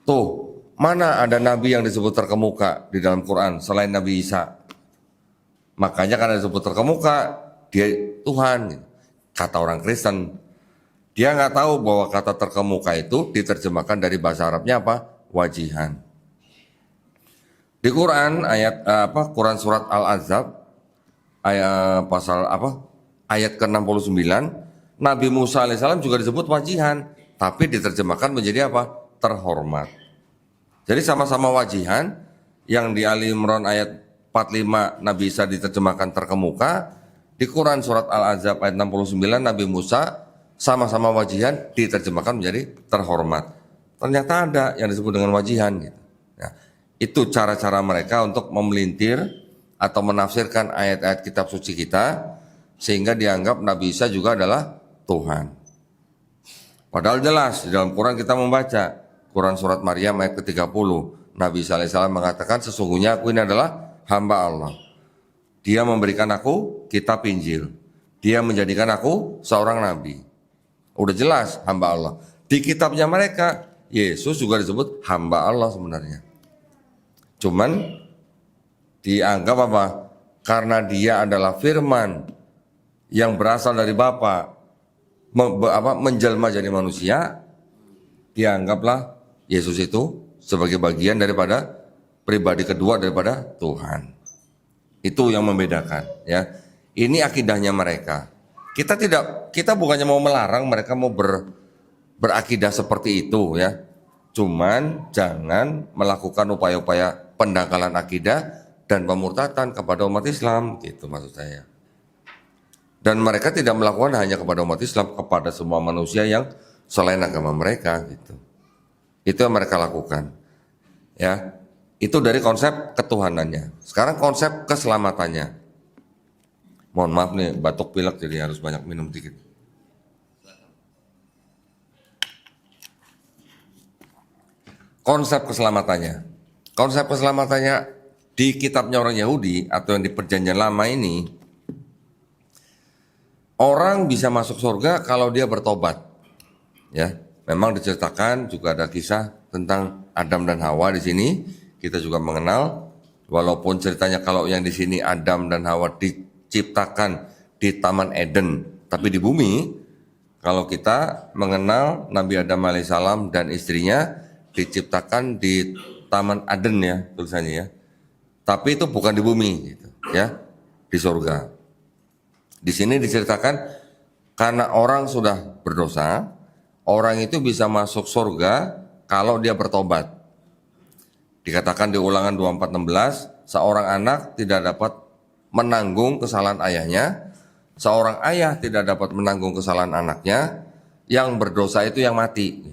Tuh, mana ada nabi yang disebut terkemuka di dalam Quran selain Nabi Isa? Makanya karena disebut terkemuka, dia Tuhan. Kata orang Kristen, dia nggak tahu bahwa kata terkemuka itu diterjemahkan dari bahasa Arabnya apa? Wajihan. Di Quran Quran surat Al-Ahzab ayat ke-69, Nabi Musa alaihissalam juga disebut wajihan, tapi diterjemahkan menjadi apa? Terhormat. Jadi sama-sama wajihan, yang di Ali Imran ayat 45 Nabi Isa diterjemahkan terkemuka, di Quran surat Al-Ahzab ayat 69 Nabi Musa sama-sama wajihan diterjemahkan menjadi terhormat. Ternyata ada yang disebut dengan wajihan gitu. Nah, itu cara-cara mereka untuk memelintir atau menafsirkan ayat-ayat kitab suci kita sehingga dianggap Nabi Isa juga adalah Tuhan. Padahal jelas di dalam Quran kita membaca Quran surat Maryam ayat ke-30, Nabi Isa alaihissalam mengatakan sesungguhnya aku ini adalah hamba Allah. Dia memberikan aku kitab Injil. Dia menjadikan aku seorang nabi. Udah jelas hamba Allah. Di kitabnya mereka Yesus juga disebut hamba Allah sebenarnya. Cuman dianggap apa? Karena dia adalah firman yang berasal dari Bapa menjelma jadi manusia, dianggaplah Yesus itu sebagai bagian daripada pribadi kedua daripada Tuhan. Itu yang membedakan ya. Ini akidahnya mereka. Kita bukannya mau melarang mereka mau berakidah seperti itu ya. Cuman jangan melakukan upaya-upaya pendangkalan akidah dan pemurtatan kepada umat Islam gitu maksud saya. Dan mereka tidak melakukan hanya kepada umat Islam, kepada semua manusia yang selain agama mereka gitu. Itu yang mereka lakukan. Ya. Itu dari konsep ketuhanannya. Sekarang konsep keselamatannya. Mohon maaf nih, batuk pilek jadi harus banyak minum dikit. Konsep keselamatannya. Konsep keselamatannya di kitabnya orang Yahudi atau yang di Perjanjian Lama ini, orang bisa masuk surga kalau dia bertobat. Ya, memang diceritakan juga ada kisah tentang Adam dan Hawa di sini. Kita juga mengenal, walaupun ceritanya kalau yang di sini Adam dan Hawa diciptakan di Taman Eden, tapi di bumi. Kalau kita mengenal Nabi Adam alaihissalam dan istrinya diciptakan di Taman Aden ya tulisannya ya. Tapi itu bukan di bumi gitu, ya, di surga. Di sini diceritakan karena orang sudah berdosa, orang itu bisa masuk surga kalau dia bertobat. Dikatakan di Ulangan 24:16, seorang anak tidak dapat menanggung kesalahan ayahnya, seorang ayah tidak dapat menanggung kesalahan anaknya, yang berdosa itu yang mati.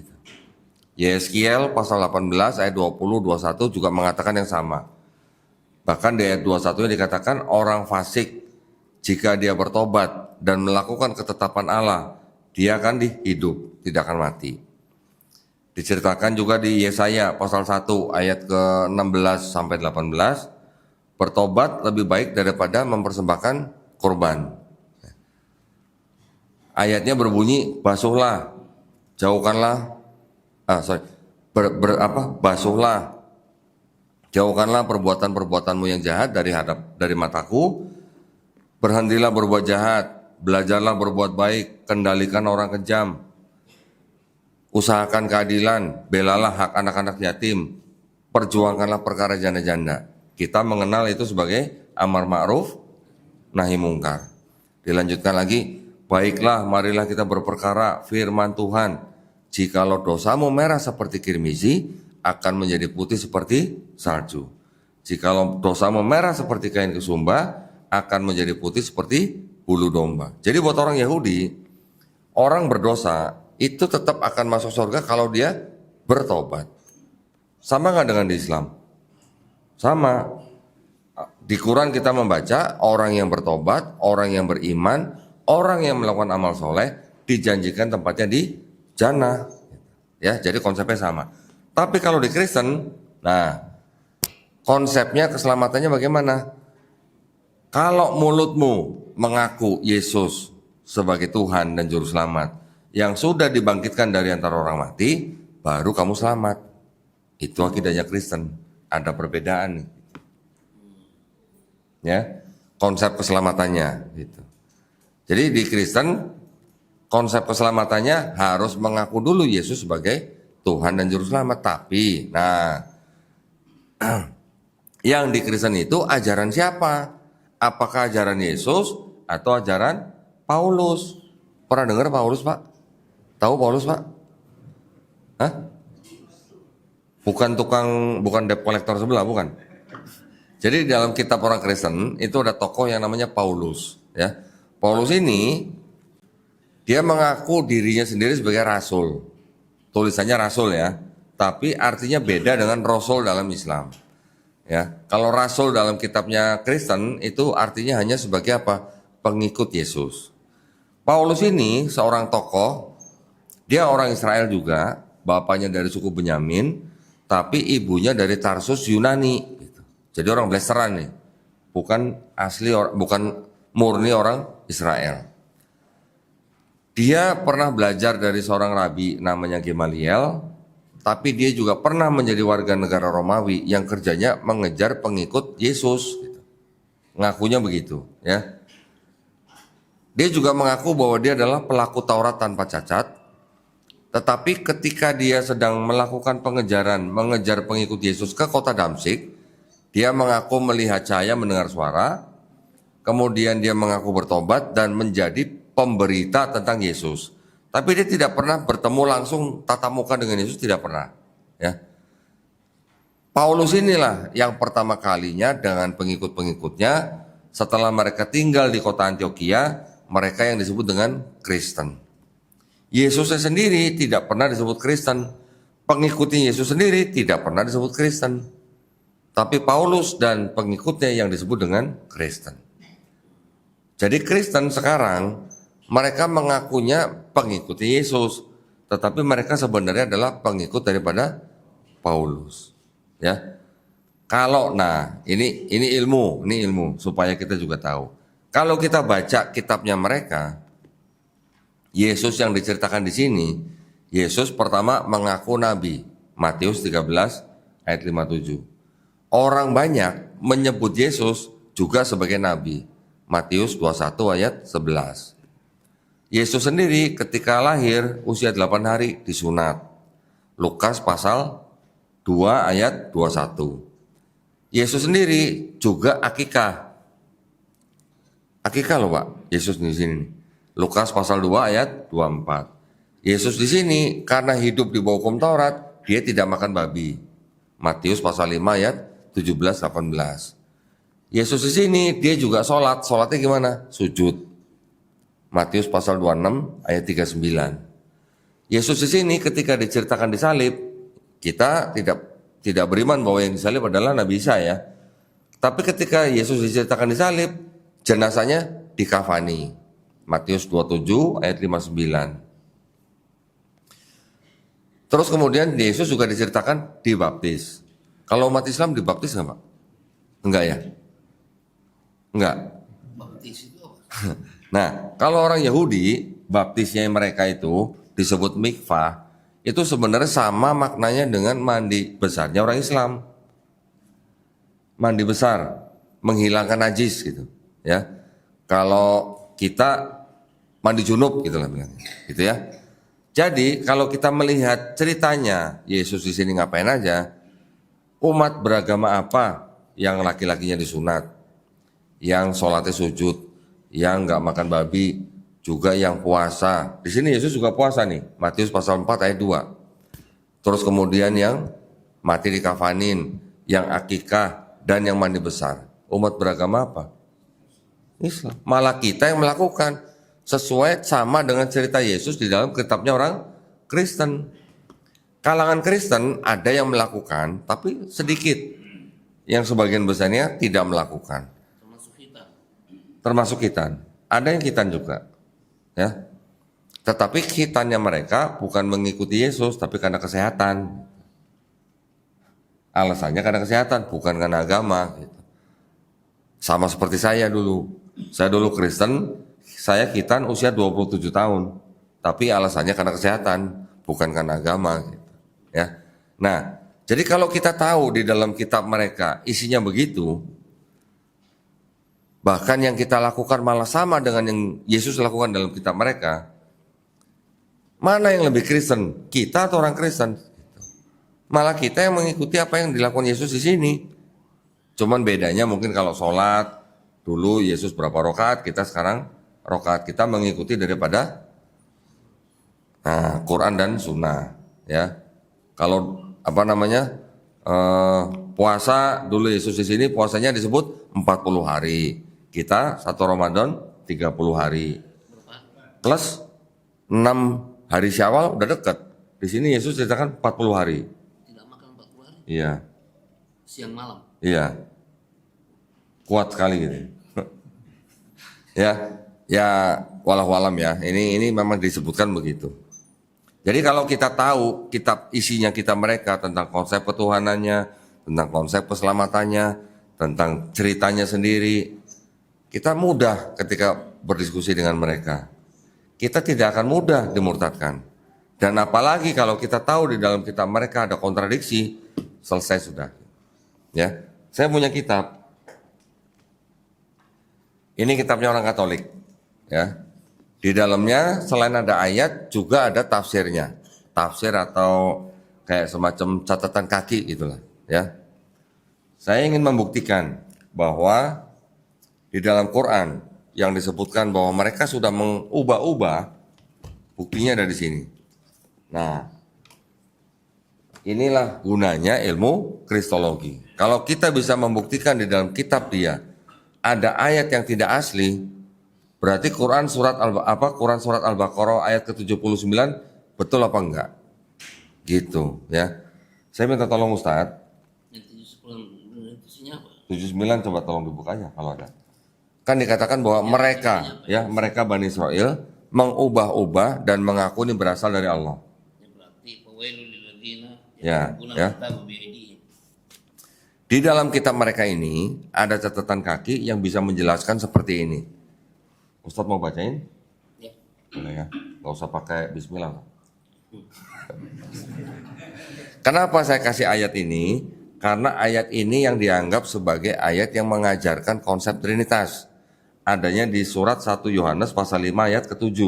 Yeskiel pasal 18 ayat 20-21 juga mengatakan yang sama. Bahkan di ayat 21 dikatakan orang fasik jika dia bertobat dan melakukan ketetapan Allah, dia akan hidup, tidak akan mati. Diceritakan juga di Yesaya pasal 1 ayat ke-16 sampai 18, bertobat lebih baik daripada mempersembahkan korban. Ayatnya berbunyi, basuhlah, jauhkanlah, basuhlah, jauhkanlah perbuatan-perbuatanmu yang jahat dari mataku, berhentilah berbuat jahat, belajarlah berbuat baik, kendalikan orang kejam, usahakan keadilan, belalah hak anak-anak yatim, perjuangkanlah perkara janda-janda. Kita mengenal itu sebagai amar ma'ruf nahi mungkar. Dilanjutkan lagi, baiklah marilah kita berperkara firman Tuhan. Jikalau dosamu merah seperti kirmizi, akan menjadi putih seperti salju. Jikalau dosamu merah seperti kain kesumba, akan menjadi putih seperti bulu domba. Jadi buat orang Yahudi, orang berdosa itu tetap akan masuk surga kalau dia bertobat. Sama nggak dengan di Islam? Sama. Di Quran kita membaca orang yang bertobat, orang yang beriman, orang yang melakukan amal soleh dijanjikan tempatnya di jannah. Ya, jadi konsepnya sama. Tapi kalau di Kristen, nah konsepnya keselamatannya bagaimana? Kalau mulutmu mengaku Yesus sebagai Tuhan dan Juru Selamat yang sudah dibangkitkan dari antara orang mati, baru kamu selamat. Itu akidahnya Kristen. Ada perbedaan nih. Ya, konsep keselamatannya gitu. Jadi di Kristen konsep keselamatannya harus mengaku dulu Yesus sebagai Tuhan dan Juru Selamat. Tapi, nah, yang di Kristen itu ajaran siapa? Apakah ajaran Yesus atau ajaran Paulus? Pernah dengar Paulus, Pak? Tahu Paulus, Pak? Hah? Bukan debt collector sebelah, bukan. Jadi di dalam kitab orang Kristen itu ada tokoh yang namanya Paulus, ya. Paulus ini dia mengaku dirinya sendiri sebagai rasul. Tulisannya rasul ya, tapi artinya beda dengan rasul dalam Islam. Ya, kalau rasul dalam kitabnya Kristen itu artinya hanya sebagai apa? Pengikut Yesus. Paulus ini seorang tokoh, dia orang Israel juga, bapaknya dari suku Benyamin, tapi ibunya dari Tarsus Yunani. Gitu. Jadi orang Blasteran nih, bukan asli, bukan murni orang Israel. Dia pernah belajar dari seorang rabi namanya Gamaliel. Tapi dia juga pernah menjadi warga negara Romawi yang kerjanya mengejar pengikut Yesus. Gitu. Ngakunya begitu, ya. Dia juga mengaku bahwa dia adalah pelaku Taurat tanpa cacat. Tetapi ketika dia sedang melakukan pengejaran, mengejar pengikut Yesus ke kota Damsyik, dia mengaku melihat cahaya, mendengar suara. Kemudian dia mengaku bertobat dan menjadi pemberita tentang Yesus. Tapi dia tidak pernah bertemu langsung tatap muka dengan Yesus, tidak pernah. Ya. Paulus inilah yang pertama kalinya dengan pengikut-pengikutnya setelah mereka tinggal di kota Antioquia, mereka yang disebut dengan Kristen. Yesusnya sendiri tidak pernah disebut Kristen. Pengikutnya Yesus sendiri tidak pernah disebut Kristen. Tapi Paulus dan pengikutnya yang disebut dengan Kristen. Jadi Kristen sekarang mereka mengakunya pengikut Yesus, tetapi mereka sebenarnya adalah pengikut daripada Paulus. Ya, kalau ini ilmu supaya kita juga tahu. Kalau kita baca kitabnya mereka, Yesus yang diceritakan di sini, Yesus pertama mengaku nabi, Matius 13 ayat 57. Orang banyak menyebut Yesus juga sebagai nabi, Matius 21 ayat 11. Yesus sendiri ketika lahir usia 8 hari disunat. Lukas pasal 2 ayat 21. Yesus sendiri juga akikah. Akikah loh Pak, Yesus di sini. Lukas pasal 2 ayat 24. Yesus di sini karena hidup di bawah hukum Taurat, dia tidak makan babi. Matius pasal 5 ayat 17-18. Yesus di sini dia juga sholat. Sholatnya gimana? Sujud. Matius pasal 26 ayat 39. Yesus di sini ketika diceritakan disalib, kita tidak beriman bahwa yang disalib adalah Nabi Isa ya. Tapi ketika Yesus diceritakan disalib, jenazahnya dikafani. Matius 27 ayat 59. Terus kemudian Yesus juga diceritakan dibaptis. Kalau umat Islam dibaptis nggak Pak? Enggak ya? Enggak. Baptis itu apa? Nah, kalau orang Yahudi, baptisnya mereka itu disebut mikvah, itu sebenarnya sama maknanya dengan mandi besarnya orang Islam. Mandi besar, menghilangkan najis gitu, ya. Kalau kita mandi junub gitu lah bilangnya, gitu ya. Jadi kalau kita melihat ceritanya Yesus di sini ngapain aja, umat beragama apa yang laki-lakinya disunat, yang sholatnya sujud, yang nggak makan babi, juga yang puasa. Di sini Yesus juga puasa nih, Matius pasal 4 ayat 2. Terus kemudian yang mati dikafanin, yang akikah, dan yang mandi besar. Umat beragama apa? Islam. Malah kita yang melakukan sesuai sama dengan cerita Yesus di dalam kitabnya orang Kristen. Kalangan Kristen ada yang melakukan, tapi sedikit. Yang sebagian besarnya tidak melakukan. Termasuk khitan. Ada yang khitan juga. Ya. Tetapi khitannya mereka bukan mengikuti Yesus, tapi karena kesehatan. Alasannya karena kesehatan, bukan karena agama. Gitu. Sama seperti saya dulu. Saya dulu Kristen, saya khitan usia 27 tahun. Tapi alasannya karena kesehatan, bukan karena agama. Gitu. Ya. Nah, jadi kalau kita tahu di dalam kitab mereka isinya begitu, bahkan yang kita lakukan malah sama dengan yang Yesus lakukan dalam kitab mereka, mana yang lebih Kristen? Kita atau orang Kristen? Malah kita yang mengikuti apa yang dilakukan Yesus di sini. Cuman bedanya mungkin kalau sholat, dulu Yesus berapa rakaat, kita sekarang rakaat kita mengikuti daripada Quran dan Sunnah. Ya. Kalau puasa dulu Yesus di sini puasanya disebut 40 hari. Kita 1 Ramadan 30 hari. Plus 6 hari Syawal udah dekat. Di sini Yesus ceritakan 40 hari. Tidak makan 40 hari? Iya. Siang malam? Iya. Kuat sekali gitu. Ya walau alam ya. Ini memang disebutkan begitu. Jadi kalau kita tahu kitab isinya kita mereka tentang konsep ketuhanannya, tentang konsep keselamatannya, tentang ceritanya sendiri, kita mudah ketika berdiskusi dengan mereka. Kita tidak akan mudah dimurtadkan. Dan apalagi kalau kita tahu di dalam kitab mereka ada kontradiksi, selesai sudah. Ya, saya punya kitab. Ini kitabnya orang Katolik. Ya. Di dalamnya selain ada ayat juga ada tafsirnya. Tafsir atau kayak semacam catatan kaki gitulah, ya. Saya ingin membuktikan bahwa di dalam Quran yang disebutkan bahwa mereka sudah mengubah-ubah, buktinya ada di sini. Nah, inilah gunanya ilmu kristologi. Kalau kita bisa membuktikan di dalam kitab dia ada ayat yang tidak asli, berarti Quran surat Al-Baqarah ayat ke-79 betul apa enggak? Gitu ya. Saya minta tolong Ustadz. 79 coba tolong dibukanya kalau ada. Kan dikatakan bahwa mereka Bani Israel mengubah-ubah dan mengaku ini berasal dari Allah. Ya. Di dalam kitab mereka ini ada catatan kaki yang bisa menjelaskan seperti ini. Ustadz mau bacain? Ya. Boleh ya, nggak usah pakai bismillah. Kenapa saya kasih ayat ini? Karena ayat ini yang dianggap sebagai ayat yang mengajarkan konsep Trinitas. Adanya di surat 1 Yohanes pasal 5 ayat ke-7.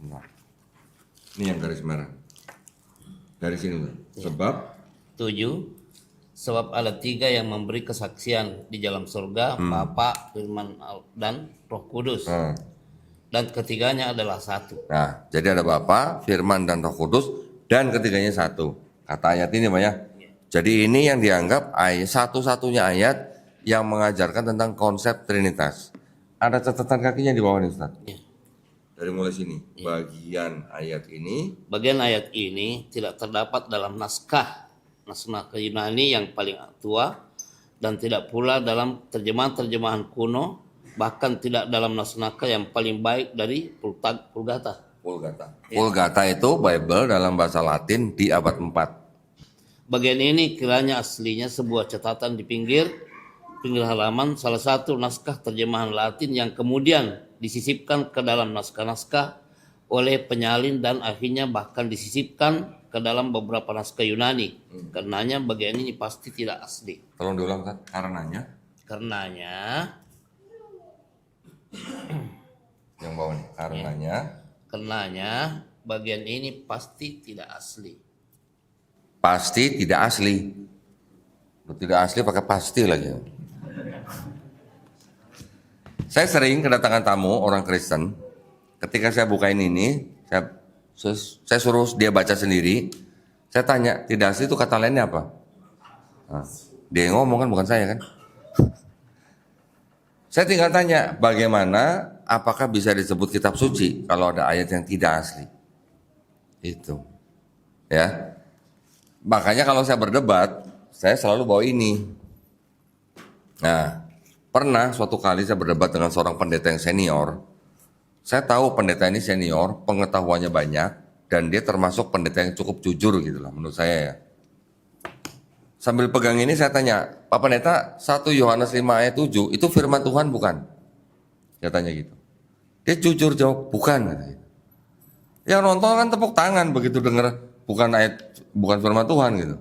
Nah. Ini yang garis merah. Dari sini. Sebab 7. Sebab ada 3 yang memberi kesaksian di dalam surga, Bapa, Firman dan Roh Kudus. Dan ketiganya adalah satu. Nah, jadi ada Bapa, Firman dan Roh Kudus, dan ketiganya satu. Kata ayat ini, Pak ya. Jadi ini yang dianggap satu-satunya ayat yang mengajarkan tentang konsep Trinitas. Ada catatan kakinya di bawah nih, Ustaz. Ya. Dari mulai sini, bagian ayat ini tidak terdapat dalam naskah Yunani yang paling tua, dan tidak pula dalam terjemahan kuno, bahkan tidak dalam naskah yang paling baik dari Vulgata. Vulgata itu Bible dalam bahasa Latin di abad 4. Bagian ini kiranya aslinya sebuah catatan di pinggir halaman salah satu naskah terjemahan Latin yang kemudian disisipkan ke dalam naskah-naskah oleh penyalin dan akhirnya bahkan disisipkan ke dalam beberapa naskah Yunani. Karenanya bagian ini pasti tidak asli. Tolong diulang, kan? Karenanya yang bawah nih. Karenanya bagian ini pasti tidak asli. Pasti tidak asli. Tidak asli pakai pasti lagi. Saya sering kedatangan tamu orang Kristen. Ketika saya bukain ini, saya suruh dia baca sendiri. Saya tanya, tidak asli itu kata lainnya apa? Nah, dia yang ngomong kan, bukan saya kan. Saya tinggal tanya, bagaimana, apakah bisa disebut kitab suci kalau ada ayat yang tidak asli? Itu. Ya. Makanya kalau saya berdebat, saya selalu bawa ini. Nah, pernah suatu kali saya berdebat dengan seorang pendeta yang senior. Saya tahu pendeta ini senior, pengetahuannya banyak, dan dia termasuk pendeta yang cukup jujur gitu lah menurut saya ya. Sambil pegang ini saya tanya, Pak Pendeta, 1 Yohanes 5 ayat 7 itu firman Tuhan bukan? Saya tanya gitu. Dia jujur jawab, bukan. Yang nonton kan tepuk tangan begitu dengar bukan firman Tuhan gitu.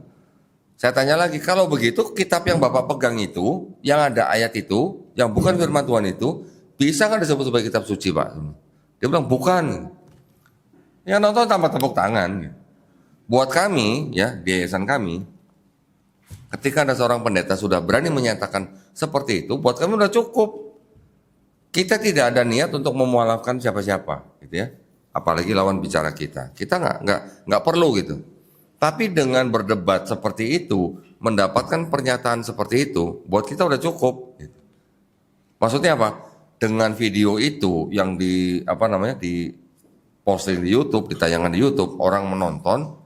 Saya tanya lagi, kalau begitu kitab yang Bapak pegang itu, yang ada ayat itu, yang bukan firman Tuhan itu, bisa kan disebut sebagai kitab suci Pak? Dia bilang bukan. Yang nonton tambah tepuk tangan. Buat kami, ya di yayasan kami, ketika ada seorang pendeta sudah berani menyatakan seperti itu, buat kami udah cukup. Kita tidak ada niat untuk memualafkan siapa-siapa, gitu ya. Apalagi lawan bicara kita. Kita nggak perlu gitu. Tapi dengan berdebat seperti itu, mendapatkan pernyataan seperti itu, buat kita udah cukup. Gitu. Maksudnya apa? Dengan video itu yang di posting di YouTube, ditayangan di YouTube, orang menonton.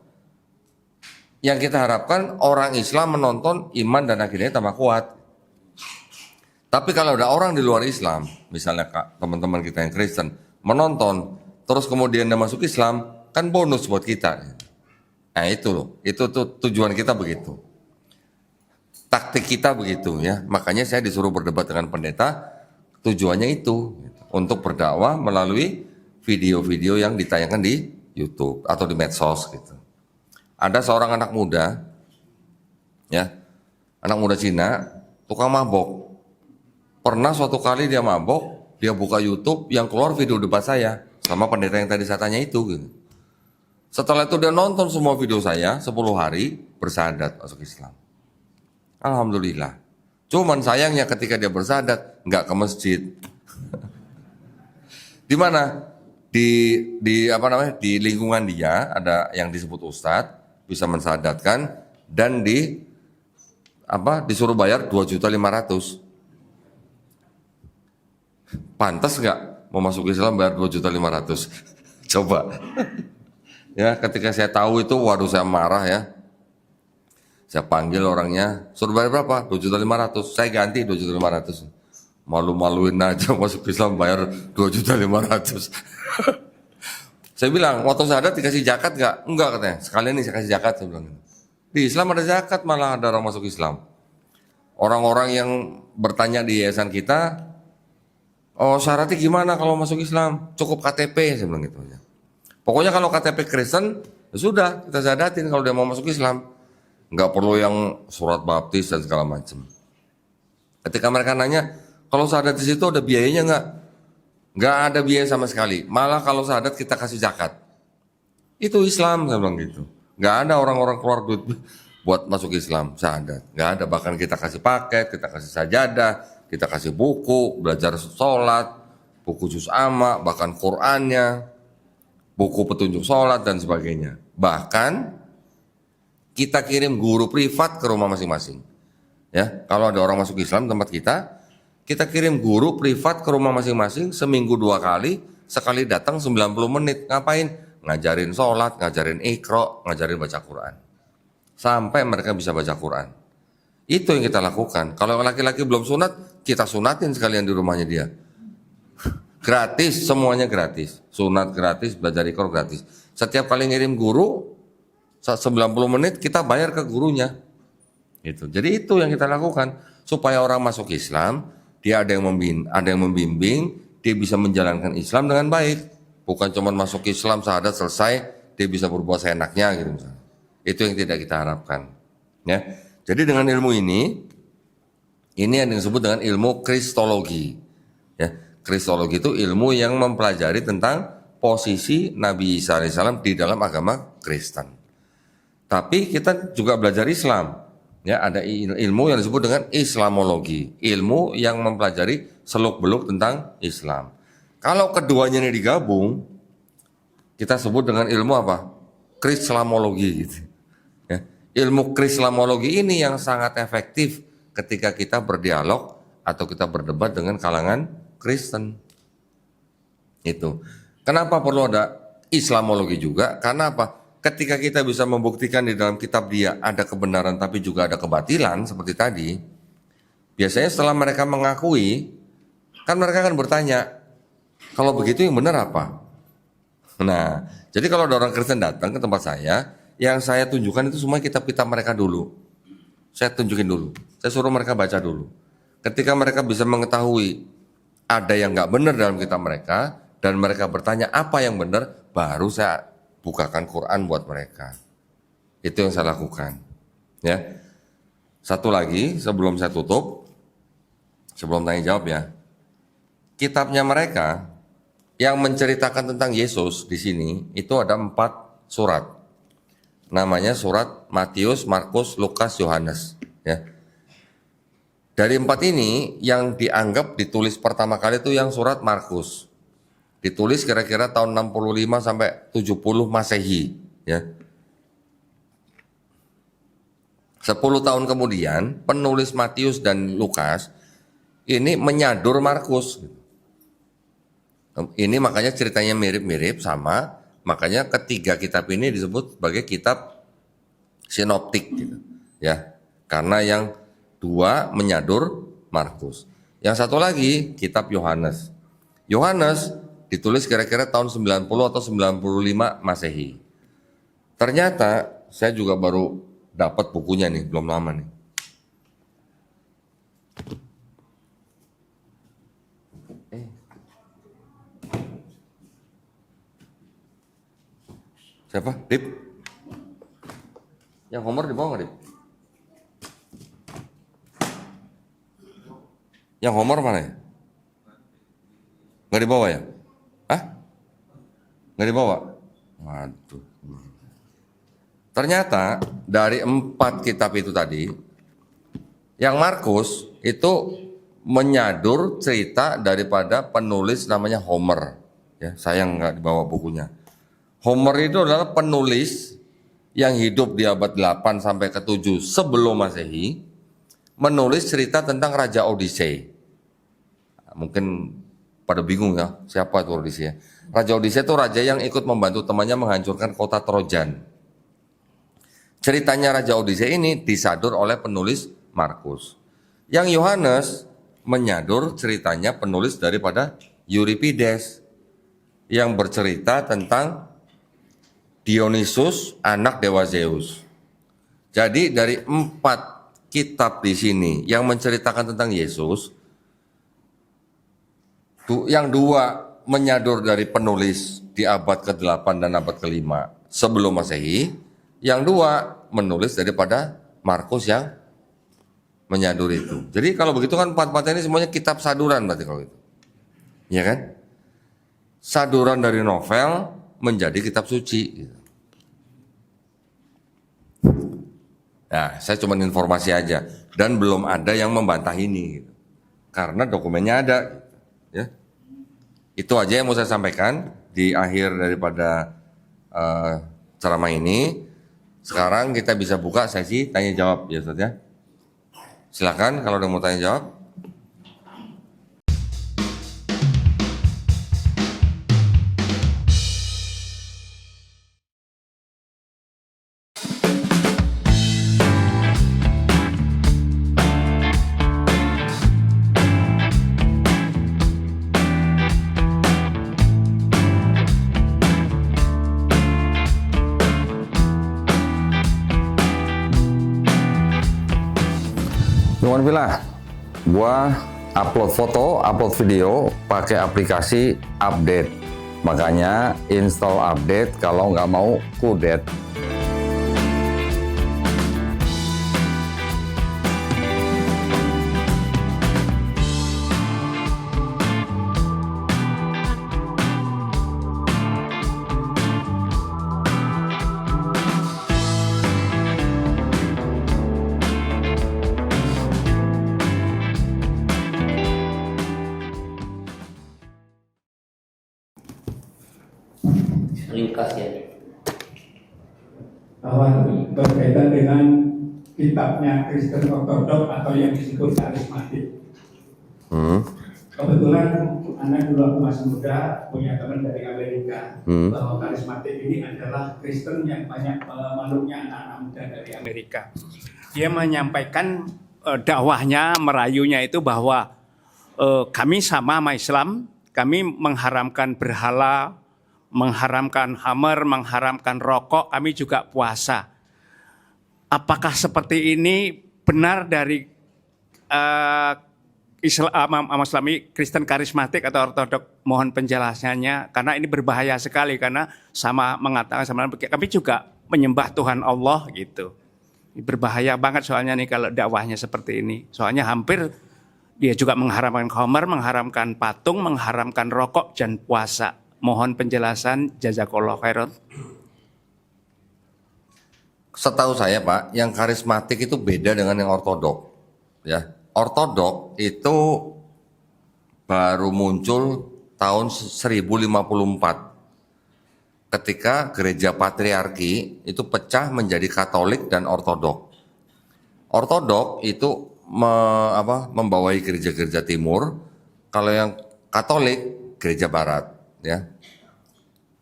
Yang kita harapkan orang Islam menonton, iman dan akhirnya tambah kuat. Tapi kalau ada orang di luar Islam, misalnya teman-teman kita yang Kristen, menonton, terus kemudian dia masuk Islam, kan bonus buat kita. Nah itu loh, itu tuh tujuan kita begitu. Taktik kita begitu ya. Makanya saya disuruh berdebat dengan pendeta, tujuannya itu. Untuk berdakwah melalui video-video yang ditayangkan di YouTube atau di medsos gitu. Ada seorang anak muda, ya, anak muda Cina, tukang mabok. Pernah suatu kali dia mabok, dia buka YouTube, yang keluar video debat saya, sama pendeta yang tadi saya tanya itu. Gitu. Setelah itu dia nonton semua video saya, 10 hari, bersyahadat masuk Islam. Alhamdulillah. Cuman sayangnya ketika dia bersyahadat, nggak ke masjid. Di mana? Di lingkungan dia ada yang disebut ustadz, bisa mensyahadatkan dan disuruh bayar 2.500.000. Pantas nggak mau masuk Islam bayar 2.500.000? Coba. Ya, ketika saya tahu itu, waduh saya marah ya. Saya panggil orangnya, suruh bayar berapa? 2.500.000. Saya ganti 2.500.000. Malu-maluin aja masuk Islam bayar 2.500.000. Saya bilang, waktu syahadat dikasih zakat nggak? Enggak katanya. Sekalian nih saya kasih zakat, saya bilang. Di Islam ada zakat, malah ada orang masuk Islam. Orang-orang yang bertanya di yayasan kita, oh syaratnya gimana kalau masuk Islam? Cukup KTP, saya bilang gitu. Pokoknya kalau KTP Kristen, ya sudah kita syahadatin kalau dia mau masuk Islam. Nggak perlu yang surat baptis dan segala macam. Ketika mereka nanya, kalau syahadat di situ ada biayanya nggak? Nggak ada biaya sama sekali. Malah kalau syahadat kita kasih zakat. Itu Islam, saya bilang gitu. Nggak ada orang-orang keluar duit buat masuk Islam, syahadat. Nggak ada, bahkan kita kasih paket, kita kasih sajadah, kita kasih buku, belajar sholat, buku juz amma, bahkan Qur'annya, buku petunjuk sholat dan sebagainya. Bahkan kita kirim guru privat ke rumah masing-masing. Ya, kalau ada orang masuk Islam tempat kita kirim guru privat ke rumah masing-masing seminggu 2 kali, sekali datang 90 menit. Ngapain? Ngajarin sholat, ngajarin iqra, ngajarin baca Quran. Sampai mereka bisa baca Quran. Itu yang kita lakukan. Kalau laki-laki belum sunat, kita sunatin sekalian di rumahnya dia. Gratis, semuanya gratis. Sunat gratis, belajar iqra gratis. Setiap kali ngirim guru, 90 menit kita bayar ke gurunya. Gitu. Jadi itu yang kita lakukan. Supaya orang masuk Islam, dia ada yang membimbing, dia bisa menjalankan Islam dengan baik. Bukan cuma masuk Islam, syahadat selesai, dia bisa berbuat seenaknya gitu misalnya. Itu yang tidak kita harapkan. Ya. Jadi dengan ilmu ini yang disebut dengan ilmu kristologi. Ya. Kristologi itu ilmu yang mempelajari tentang posisi Nabi Isa AS di dalam agama Kristen. Tapi kita juga belajar Islam. Ya, ada ilmu yang disebut dengan Islamologi, ilmu yang mempelajari seluk-beluk tentang Islam. Kalau keduanya ini digabung, kita sebut dengan ilmu apa? Krislamologi gitu. Ya. Ilmu Krislamologi ini yang sangat efektif ketika kita berdialog atau kita berdebat dengan kalangan Kristen. Itu. Kenapa perlu ada Islamologi juga? Karena apa? Ketika kita bisa membuktikan di dalam kitab dia ada kebenaran tapi juga ada kebatilan seperti tadi, biasanya setelah mereka mengakui, kan mereka akan bertanya, kalau begitu yang benar apa? Nah, jadi kalau ada orang Kristen datang ke tempat saya, yang saya tunjukkan itu semua kitab-kitab mereka dulu. Saya tunjukin dulu, saya suruh mereka baca dulu. Ketika mereka bisa mengetahui ada yang nggak benar dalam kitab mereka, dan mereka bertanya apa yang benar, baru saya bukakan Quran buat mereka. Itu yang saya lakukan. Ya. Satu lagi sebelum saya tutup, sebelum tanya jawab ya. Kitabnya mereka yang menceritakan tentang Yesus di sini itu ada 4 surat. Namanya surat Matius, Markus, Lukas, Yohanes. Ya. Dari 4 ini yang dianggap ditulis pertama kali itu yang surat Markus. Ditulis kira-kira tahun 65 sampai 70 Masehi, ya. 10 tahun kemudian, penulis Matius dan Lukas ini menyadur Markus. Ini makanya ceritanya mirip-mirip sama, makanya ketiga kitab ini disebut sebagai kitab sinoptik, gitu, ya. Karena yang 2 menyadur Markus. Yang satu lagi kitab Yohanes. Yohanes ditulis kira-kira tahun 90 atau 95 Masehi. Ternyata saya juga baru dapat bukunya nih, belum lama nih. Siapa? Dip? Yang Homer di bawah nggak, Dip? Yang Homer mana ya? Nggak dibawa ya? Hah? Nggak dibawa? Waduh. Ternyata dari 4 kitab itu tadi, yang Markus itu menyadur cerita daripada penulis namanya Homer. Ya, sayang nggak dibawa bukunya. Homer itu adalah penulis yang hidup di abad 8 sampai ke 7 sebelum Masehi, menulis cerita tentang Raja Odyssey. Mungkin pada bingung ya, siapa itu Odyssey? Raja Odyssey itu raja yang ikut membantu temannya menghancurkan kota Trojan. Ceritanya Raja Odyssey ini disadur oleh penulis Markus. Yang Yohanes menyadur ceritanya penulis daripada Euripides yang bercerita tentang Dionysus, anak dewa Zeus. Jadi dari 4 kitab di sini yang menceritakan tentang Yesus, yang 2 menyadur dari penulis di abad ke-8 dan abad ke-5 sebelum Masehi, yang 2 menulis daripada Markus yang menyadur itu. Jadi kalau begitu kan 4 ini semuanya kitab saduran berarti kalau itu. Iya kan? Saduran dari novel menjadi kitab suci. Nah, saya cuma informasi aja dan belum ada yang membantah ini, karena dokumennya ada. Ya, itu aja yang mau saya sampaikan di akhir daripada ceramah ini. Sekarang kita bisa buka sesi tanya jawab ya Ustaz ya. Silakan kalau ada mau tanya jawab. Nuhun pilah, gua upload foto, upload video pakai aplikasi update. Makanya install update kalau nggak mau kudet. ringkas ya. Bahwa berkaitan dengan kitabnya Kristen Ortodok atau yang disebut karismatik. Kebetulan anak dulu aku masih muda punya teman dari Amerika bahwa karismatik ini adalah Kristen yang banyak memeluknya anak-anak muda dari Amerika. Dia menyampaikan dakwahnya, merayunya itu bahwa kami sama Islam, kami mengharamkan berhala, mengharamkan khamar, mengharamkan rokok, kami juga puasa. Apakah seperti ini benar dari Islami, Kristen karismatik atau ortodok? Mohon penjelasannya, karena ini berbahaya sekali, karena sama mengatakan sama kami juga menyembah Tuhan Allah gitu. Berbahaya banget soalnya nih kalau dakwahnya seperti ini. Soalnya hampir dia juga mengharamkan khamar, mengharamkan patung, mengharamkan rokok dan puasa. Mohon penjelasan, jazakallahu khairan. Setahu saya Pak, yang karismatik itu beda dengan yang ortodok. Ya, ortodok itu baru muncul tahun 1054 ketika gereja patriarki itu pecah menjadi Katolik dan Ortodok. Ortodok itu membawai gereja-gereja timur, kalau yang Katolik gereja barat. Ya,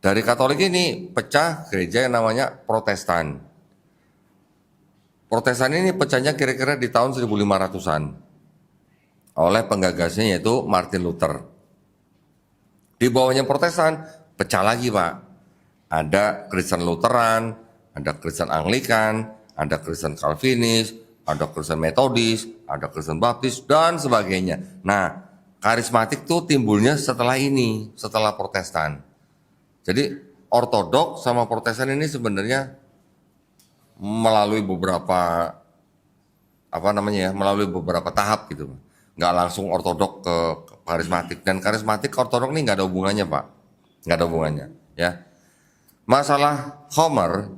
dari Katolik ini pecah gereja yang namanya Protestan. Protestan ini pecahnya kira-kira di tahun 1500-an oleh penggagasnya yaitu Martin Luther. Di bawahnya Protestan pecah lagi Pak. Ada Kristen Lutheran, ada Kristen Anglikan, ada Kristen Calvinis, ada Kristen Metodis, ada Kristen Baptis dan sebagainya. Nah, karismatik tuh timbulnya setelah ini, setelah Protestan. Jadi ortodok sama Protestan ini sebenarnya melalui beberapa melalui beberapa tahap gitu. Nggak langsung ortodok ke karismatik, dan karismatik ke ortodok ini nggak ada hubungannya Pak, nggak ada hubungannya ya. Masalah khamar,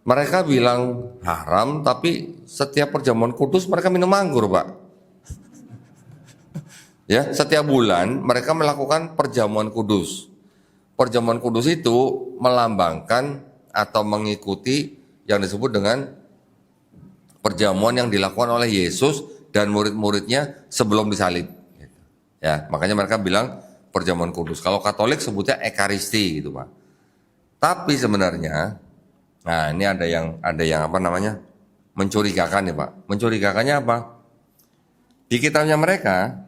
mereka bilang haram, tapi setiap perjamuan kudus mereka minum anggur Pak. Ya, setiap bulan mereka melakukan perjamuan kudus. Perjamuan kudus itu melambangkan atau mengikuti yang disebut dengan perjamuan yang dilakukan oleh Yesus dan murid-muridnya sebelum disalib. Ya, makanya mereka bilang perjamuan kudus. Kalau Katolik sebutnya ekaristi gitu Pak. Tapi sebenarnya, nah ini ada yang mencurigakan nih Pak. Mencurigakannya apa? Di kitabnya mereka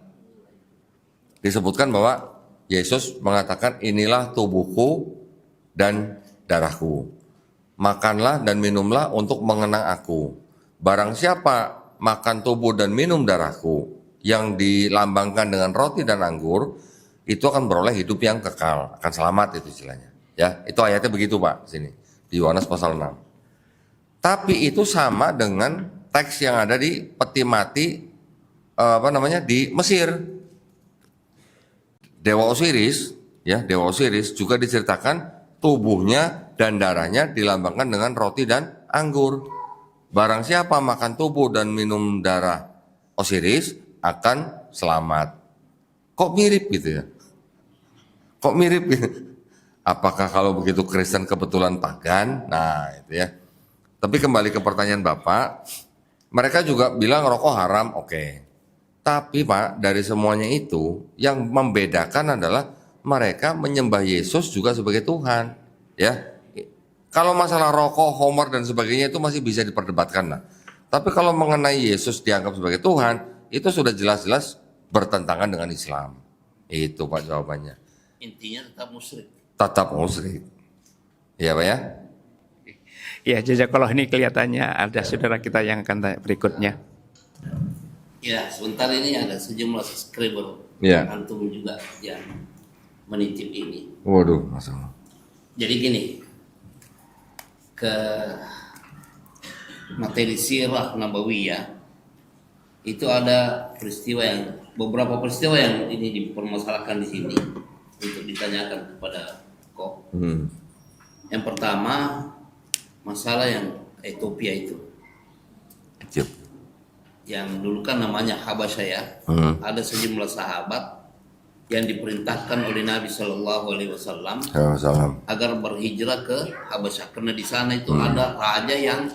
disebutkan bahwa Yesus mengatakan inilah tubuhku dan darahku. Makanlah dan minumlah untuk mengenang aku. Barang siapa makan tubuh dan minum darahku yang dilambangkan dengan roti dan anggur, itu akan beroleh hidup yang kekal, akan selamat itu istilahnya. Ya, itu ayatnya begitu Pak, sini di Yohanes pasal 6. Tapi itu sama dengan teks yang ada di peti mati di Mesir. Dewa Osiris, ya, Dewa Osiris juga diceritakan tubuhnya dan darahnya dilambangkan dengan roti dan anggur. Barang siapa makan tubuh dan minum darah Osiris akan selamat. Kok mirip gitu ya? Kok mirip gitu? Apakah kalau begitu Kristen kebetulan pagan? Nah itu ya. Tapi kembali ke pertanyaan Bapak, mereka juga bilang rokok haram, oke. Tapi Pak, dari semuanya itu yang membedakan adalah mereka menyembah Yesus juga sebagai Tuhan. Ya, kalau masalah rokok, homer dan sebagainya itu masih bisa diperdebatkan lah. Tapi kalau mengenai Yesus dianggap sebagai Tuhan, itu sudah jelas-jelas bertentangan dengan Islam. Itu Pak jawabannya. Intinya tetap musyrik. Tetap musyrik. Iya Pak ya? Ya, jazakallah, ini kelihatannya ada saudara kita yang akan tanya berikutnya. Ya, sebentar ini ada sejumlah subscriber antum juga yang menitip ini. Waduh, masalah. Jadi gini, ke materi sirah Nabawiyah itu ada beberapa peristiwa yang ini dipermasalahkan di sini untuk ditanyakan kepada kok. Yang pertama masalah yang Ethiopia itu. Yang dulu kan namanya Habasyah ya. Ada sejumlah sahabat yang diperintahkan oleh Nabi Shallallahu Alaihi Wasallam Salam. agar berhijrah ke Habasyah, karena di sana itu ada raja yang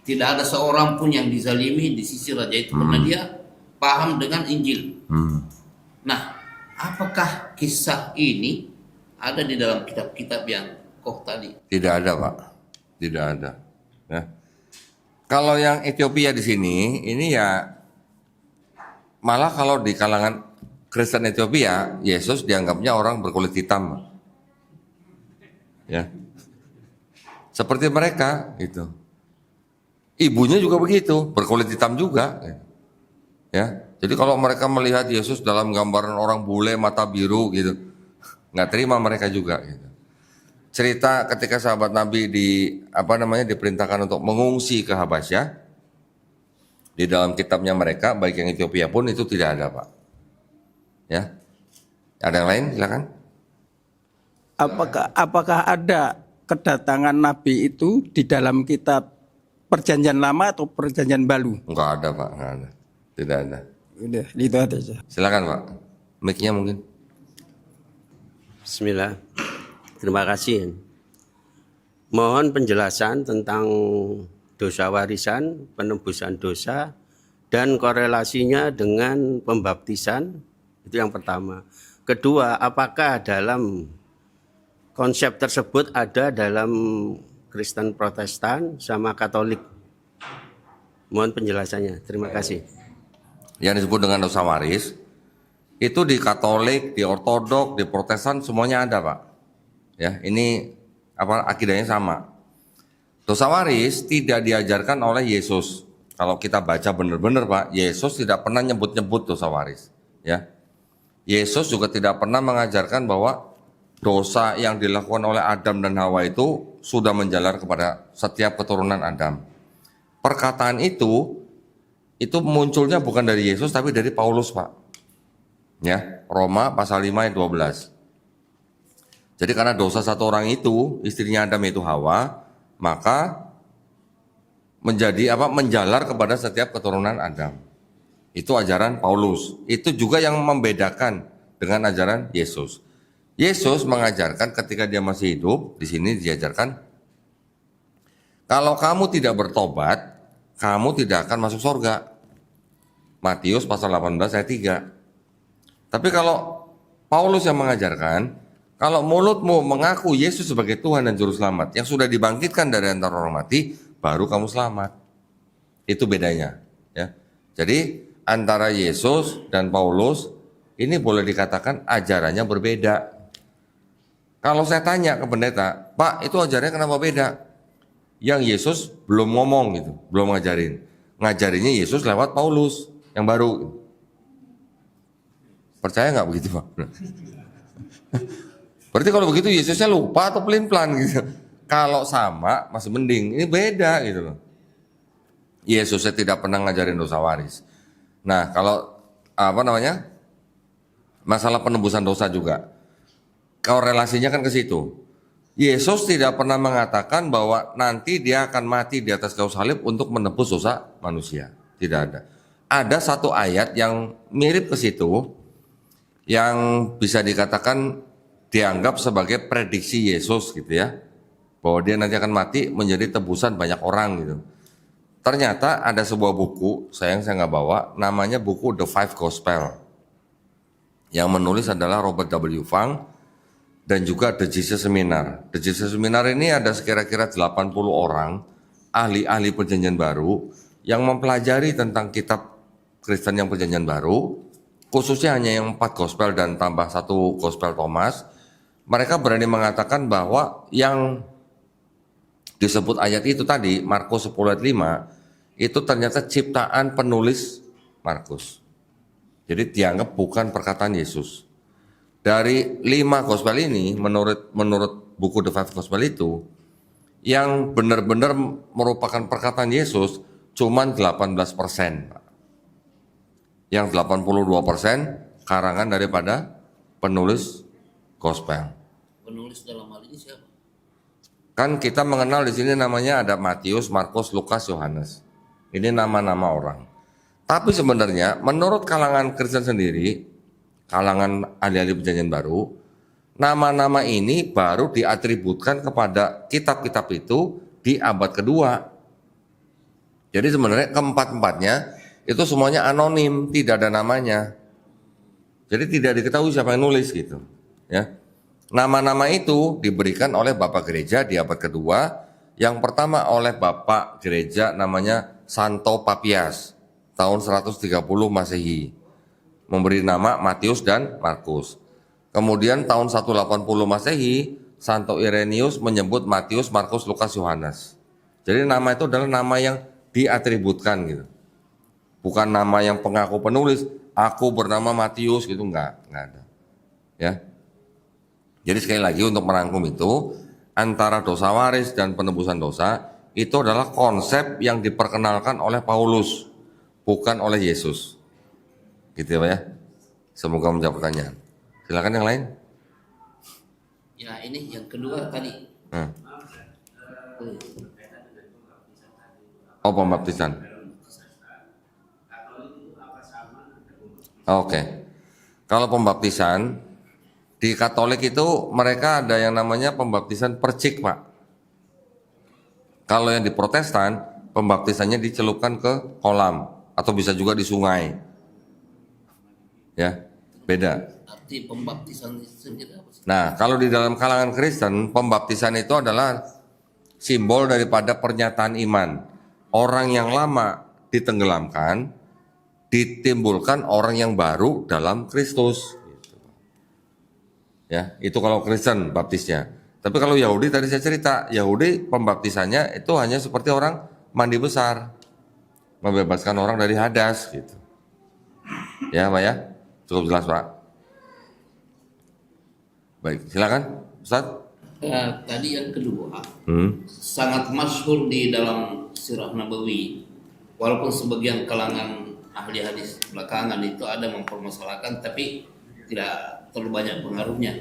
tidak ada seorang pun yang dizalimi di sisi raja itu, karena dia paham dengan Injil. Nah, apakah kisah ini ada di dalam kitab-kitab yang tadi? Tidak ada, Pak. Tidak ada. Ya. Kalau yang Ethiopia di sini, ini ya malah kalau di kalangan Kristen Ethiopia, Yesus dianggapnya orang berkulit hitam. Ya. Seperti mereka gitu. Ibunya juga begitu, berkulit hitam juga. Ya. Jadi kalau mereka melihat Yesus dalam gambaran orang bule mata biru gitu, nggak terima mereka juga gitu. Cerita ketika sahabat Nabi diperintahkan untuk mengungsi ke Habasyah, di dalam kitabnya mereka, baik yang Ethiopia pun itu tidak ada, Pak. Ya, ada yang lain, silakan. Apakah ada kedatangan Nabi itu di dalam kitab Perjanjian Lama atau Perjanjian Baru? Enggak ada, Pak, enggak ada, tidak ada. Udah, itu aja. Silakan, Pak, mic-nya mungkin. Bismillah. Terima kasih. Mohon penjelasan tentang dosa warisan, penebusan dosa, dan korelasinya dengan pembaptisan. Itu yang pertama. Kedua, apakah dalam konsep tersebut ada dalam Kristen Protestan sama Katolik? Mohon penjelasannya. Terima kasih. Yang disebut dengan dosa waris, itu di Katolik, di Ortodok, di Protestan semuanya ada, Pak. Ya, ini akidahnya sama. Dosa waris tidak diajarkan oleh Yesus. Kalau kita baca benar-benar, Pak, Yesus tidak pernah nyebut-nyebut dosa waris. Ya, Yesus juga tidak pernah mengajarkan bahwa dosa yang dilakukan oleh Adam dan Hawa itu sudah menjalar kepada setiap keturunan Adam. Perkataan itu munculnya bukan dari Yesus tapi dari Paulus, Pak. Ya, Roma pasal 5 ayat 12. Jadi karena dosa satu orang itu, istrinya Adam itu Hawa, maka menjalar kepada setiap keturunan Adam. Itu ajaran Paulus. Itu juga yang membedakan dengan ajaran Yesus. Yesus mengajarkan ketika dia masih hidup, di sini diajarkan, kalau kamu tidak bertobat, kamu tidak akan masuk surga. Matius pasal 18 ayat 3. Tapi kalau Paulus yang mengajarkan, kalau mulutmu mengaku Yesus sebagai Tuhan dan Juru Selamat, yang sudah dibangkitkan dari antara orang mati, baru kamu selamat. Itu bedanya. Ya. Jadi antara Yesus dan Paulus ini boleh dikatakan ajarannya berbeda. Kalau saya tanya ke pendeta, Pak, itu ajarannya kenapa beda? Yang Yesus belum ngomong gitu, belum ngajarin. Ngajarinnya Yesus lewat Paulus yang baru. Percaya nggak begitu, Pak? Berarti kalau begitu Yesusnya lupa atau pelin-pelan gitu. Kalau sama masih mending, ini beda gitu loh. Yesusnya tidak pernah ngajarin dosa waris. Nah, kalau masalah penebusan dosa juga, korelasinya kan ke situ. Yesus tidak pernah mengatakan bahwa nanti dia akan mati di atas kayu salib untuk menebus dosa manusia. Tidak ada. Ada satu ayat yang mirip ke situ, yang bisa dikatakan dianggap sebagai prediksi Yesus gitu ya, bahwa dia nanti akan mati menjadi tebusan banyak orang gitu. Ternyata ada sebuah buku, saya nggak bawa, namanya buku The Five Gospel. Yang menulis adalah Robert W. Funk dan juga The Jesus Seminar. The Jesus Seminar ini ada sekira-kira 80 orang, ahli-ahli perjanjian baru, yang mempelajari tentang kitab Kristen yang perjanjian baru, khususnya hanya yang 4 gospel dan tambah 1 gospel Thomas. Mereka berani mengatakan bahwa yang disebut ayat itu tadi, Markus 10 ayat 5, itu ternyata ciptaan penulis Markus. Jadi dianggap bukan perkataan Yesus. Dari 5 gospel ini, menurut buku The Five Gospel itu, yang benar-benar merupakan perkataan Yesus cuman 18%. Yang 82% karangan daripada penulis gospel. Penulis dalam hal ini siapa? Kan kita mengenal di sini namanya ada Matius, Markus, Lukas, Yohanes. Ini nama-nama orang. Tapi sebenarnya menurut kalangan Kristen sendiri, kalangan ahli-ahli perjanjian baru, nama-nama ini baru diatributkan kepada kitab-kitab itu di abad kedua. Jadi sebenarnya keempat-empatnya itu semuanya anonim, tidak ada namanya. Jadi tidak diketahui siapa yang nulis gitu. Ya, nama-nama itu diberikan oleh Bapak Gereja di abad kedua. Yang pertama oleh Bapak Gereja namanya Santo Papias tahun 130 Masehi, memberi nama Matius dan Markus. Kemudian tahun 180 Masehi, Santo Irenaeus menyebut Matius, Markus, Lukas, Yohanes. Jadi nama itu adalah nama yang diatributkan gitu. Bukan nama yang pengaku penulis, aku bernama Matius gitu, enggak ada. Ya. Jadi sekali lagi untuk merangkum itu, antara dosa waris dan penebusan dosa itu adalah konsep yang diperkenalkan oleh Paulus, bukan oleh Yesus. Gitu ya Pak ya. Semoga menjawab pertanyaan. Silakan yang lain. Ya, ini yang kedua tadi. Oh, pembaptisan. Oke. Kalau pembaptisan di Katolik itu mereka ada yang namanya pembaptisan percik, Pak. Kalau yang di Protestan, pembaptisannya dicelupkan ke kolam atau bisa juga di sungai. Ya, beda. Arti pembaptisan itu sendiri apa sih? Nah, kalau di dalam kalangan Kristen, pembaptisan itu adalah simbol daripada pernyataan iman. Orang yang lama ditenggelamkan, ditimbulkan orang yang baru dalam Kristus. Ya, itu kalau Kristen baptisnya. Tapi kalau Yahudi tadi saya cerita, Yahudi pembaptisannya itu hanya seperti orang mandi besar, membebaskan orang dari hadas gitu. Ya, Pak ya, cukup jelas Pak. Baik, silakan, Ustaz. Tadi yang kedua, sangat masyhur di dalam Sirah Nabawi. Walaupun sebagian kalangan ahli hadis belakangan itu ada mempermasalahkan, tapi tidak terlalu banyak pengaruhnya.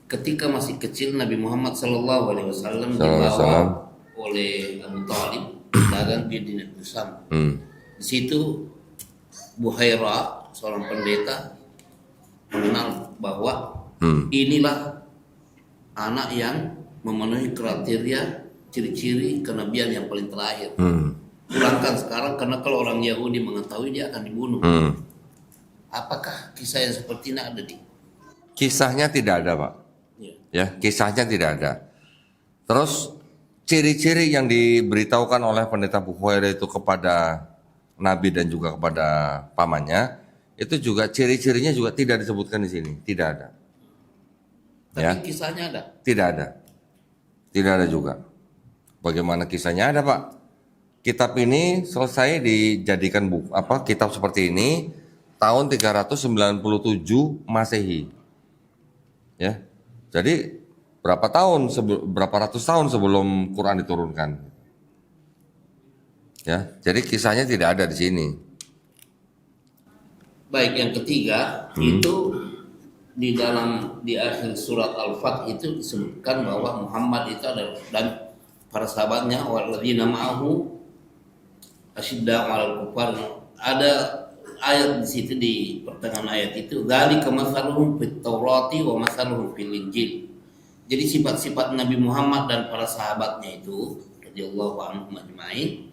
Ketika masih kecil Nabi Muhammad SAW dibawa oleh Abu Talib dagang di Dini Busam. Di situ Buhaira, seorang pendeta, mengenal bahwa inilah anak yang memenuhi kriteria ciri-ciri kenabian yang paling terakhir. Pulangkan sekarang, karena kalau orang Yahudi mengetahui dia akan dibunuh. Apakah kisah yang seperti ini ada di? Kisahnya tidak ada, Pak. Ya, kisahnya tidak ada. Terus ciri-ciri yang diberitahukan oleh pendeta Bukhari itu kepada Nabi dan juga kepada pamannya, itu juga ciri-cirinya juga tidak disebutkan di sini, tidak ada. Tapi kisahnya ada? Tidak ada. Tidak ada juga. Bagaimana kisahnya ada, Pak? Kitab ini selesai dijadikan buku kitab seperti ini tahun 397 Masehi. Ya. Jadi berapa ratus tahun sebelum Quran diturunkan. Ya, jadi kisahnya tidak ada di sini. Baik, yang ketiga itu di akhir surat Al-Fath itu disebutkan bahwa Muhammad itu adalah dan para sahabatnya walladzina ma'ahu asyidda'u 'alal kufar. Ada ayat di situ, di pertengahan ayat itu, dzalika mathaluhum fit Taurati wa mathaluhum fil Injil. Jadi sifat-sifat Nabi Muhammad dan para sahabatnya itu radhiyallahu anhum ajmain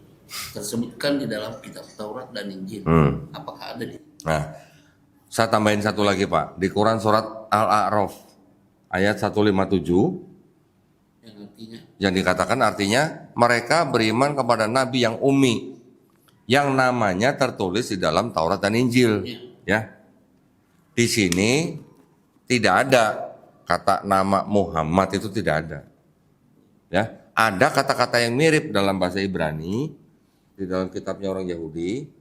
tersebutkan di dalam kitab Taurat dan Injil. Apakah ada di? Nah, saya tambahin satu lagi Pak, di Quran surat Al-A'raf ayat 157 Yang artinya yang dikatakan artinya mereka beriman kepada Nabi yang ummi, yang namanya tertulis di dalam Taurat dan Injil. Ya, di sini tidak ada kata nama Muhammad, itu tidak ada. Ya, ada kata-kata yang mirip dalam bahasa Ibrani di dalam kitabnya orang Yahudi.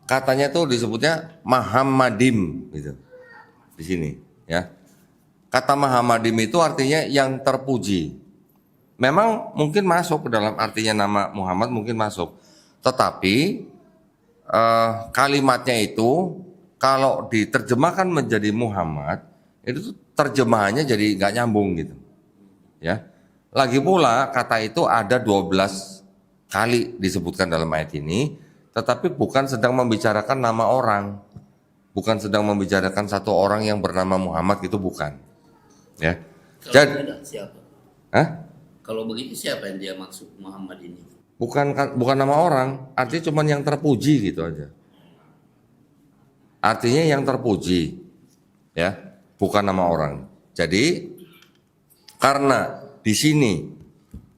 Katanya tuh disebutnya Muhammadim gitu. Di sini, ya. Kata Muhammadim itu artinya yang terpuji. Memang mungkin masuk ke dalam artinya nama Muhammad, mungkin masuk. Tetapi kalimatnya itu kalau diterjemahkan menjadi Muhammad, itu terjemahannya jadi nggak nyambung gitu. Ya. Lagi pula kata itu ada 12 kali disebutkan dalam ayat ini. tetapi bukan sedang membicarakan nama orang, bukan sedang membicarakan satu orang yang bernama Muhammad, itu bukan. Ya. Kalau Jadi, tidak, siapa? Hah? Kalau begitu siapa yang dia maksud Muhammad ini? Bukan nama orang, artinya cuma yang terpuji gitu aja. Artinya yang terpuji, ya, bukan nama orang. Jadi karena di sini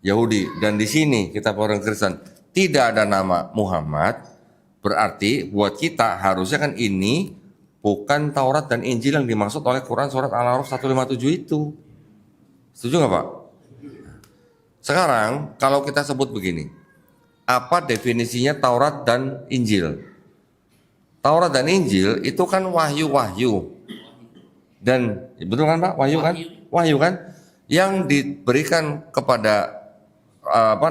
Yahudi dan di sini kita orang Kristen tidak ada nama Muhammad, berarti buat kita harusnya kan ini bukan Taurat dan Injil yang dimaksud oleh Quran surat Al-A'raf 157 itu. Setuju nggak Pak? Sekarang kalau kita sebut begini, apa definisinya Taurat dan Injil? Taurat dan Injil itu kan wahyu-wahyu. Dan betul kan Pak? Wahyu kan? Wahyu kan? Yang diberikan kepada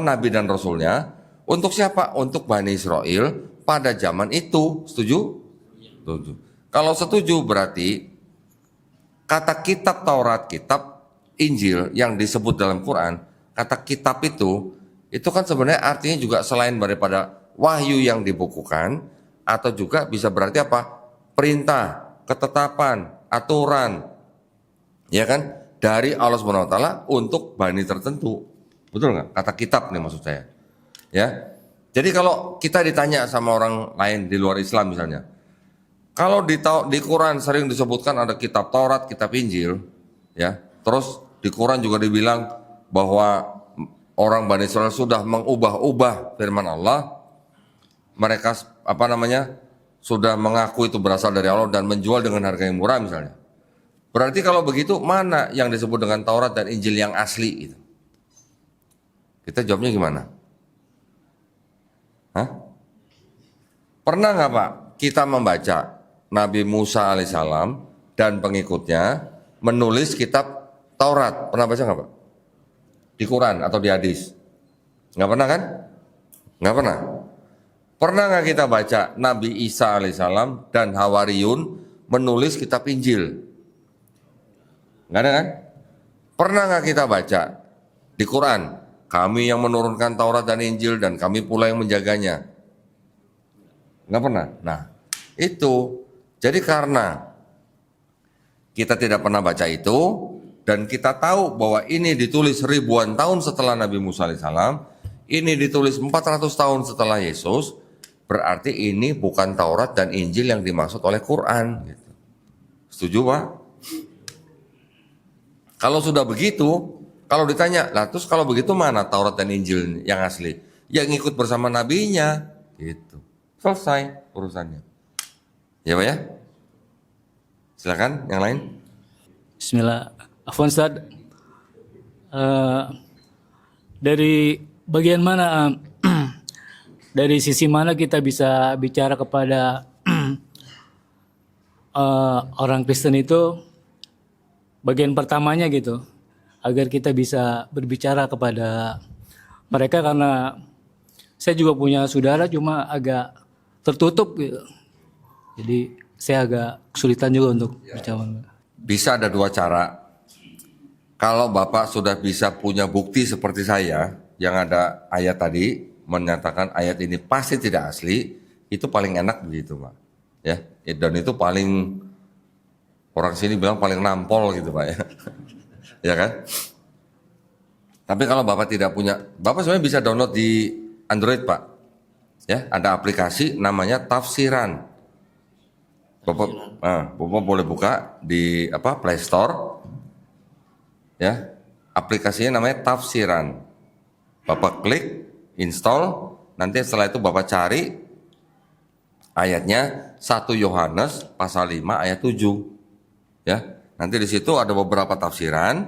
nabi dan rasulnya untuk siapa? Untuk Bani Israel pada zaman itu. Setuju? Setuju. Kalau setuju berarti kata kitab Taurat, kitab Injil yang disebut dalam Quran, kata kitab itu kan sebenarnya artinya juga selain daripada wahyu yang dibukukan, atau juga bisa berarti apa? Perintah, ketetapan, aturan, ya kan? Dari Allah Subhanahu wa taala untuk bani tertentu. Betul nggak? Kata kitab nih maksud saya. Ya. Jadi kalau kita ditanya sama orang lain di luar Islam misalnya, kalau di Quran sering disebutkan ada kitab Taurat, kitab Injil, ya. Terus di Quran juga dibilang bahwa orang Bani Israel sudah mengubah-ubah firman Allah. Mereka sudah mengaku itu berasal dari Allah dan menjual dengan harga yang murah misalnya. Berarti kalau begitu mana yang disebut dengan Taurat dan Injil yang asli itu? Kita jawabnya gimana? Hah? Pernah nggak Pak kita membaca Nabi Musa alaihissalam dan pengikutnya menulis kitab Taurat? Pernah baca nggak Pak? Di Quran atau di hadis? Nggak pernah kan? Nggak pernah. Pernah nggak kita baca Nabi Isa alaihissalam dan Hawariyun menulis kitab Injil? Nggak ada kan? Pernah nggak kita baca di Quran, kami yang menurunkan Taurat dan Injil dan kami pula yang menjaganya? Nggak pernah. Nah, itu. Jadi karena kita tidak pernah baca itu, dan kita tahu bahwa ini ditulis ribuan tahun setelah Nabi Musa alaihissalam, ini ditulis 400 tahun setelah Yesus, berarti ini bukan Taurat dan Injil yang dimaksud oleh Quran. Gitu. Setuju Pak? Kalau sudah begitu, kalau ditanya, lah terus kalau begitu mana Taurat dan Injil yang asli? Yang ikut bersama nabinya, gitu. Selesai urusannya. Ya Pak ya? Silakan yang lain. Bismillah. Afwan Ustaz, dari bagian mana, dari sisi mana kita bisa bicara kepada orang Kristen itu, bagian pertamanya gitu, agar kita bisa berbicara kepada mereka, karena saya juga punya saudara cuma agak tertutup gitu. Jadi saya agak kesulitan juga untuk bicara. Bisa ada dua cara. Kalau Bapak sudah bisa punya bukti seperti saya, yang ada ayat tadi menyatakan ayat ini pasti tidak asli, itu paling enak begitu Pak. Ya, dan itu paling, orang sini bilang paling nampol gitu Pak ya. Ya kan? Tapi kalau Bapak tidak punya, Bapak sebenarnya bisa download di Android Pak. Ya, ada aplikasi namanya Tafsiran. Bapak boleh buka di Play Store. Ya, aplikasinya namanya Tafsiran. Bapak klik, install, nanti setelah itu Bapak cari ayatnya 1 Yohanes pasal 5 ayat 7. Ya, nanti di situ ada beberapa tafsiran.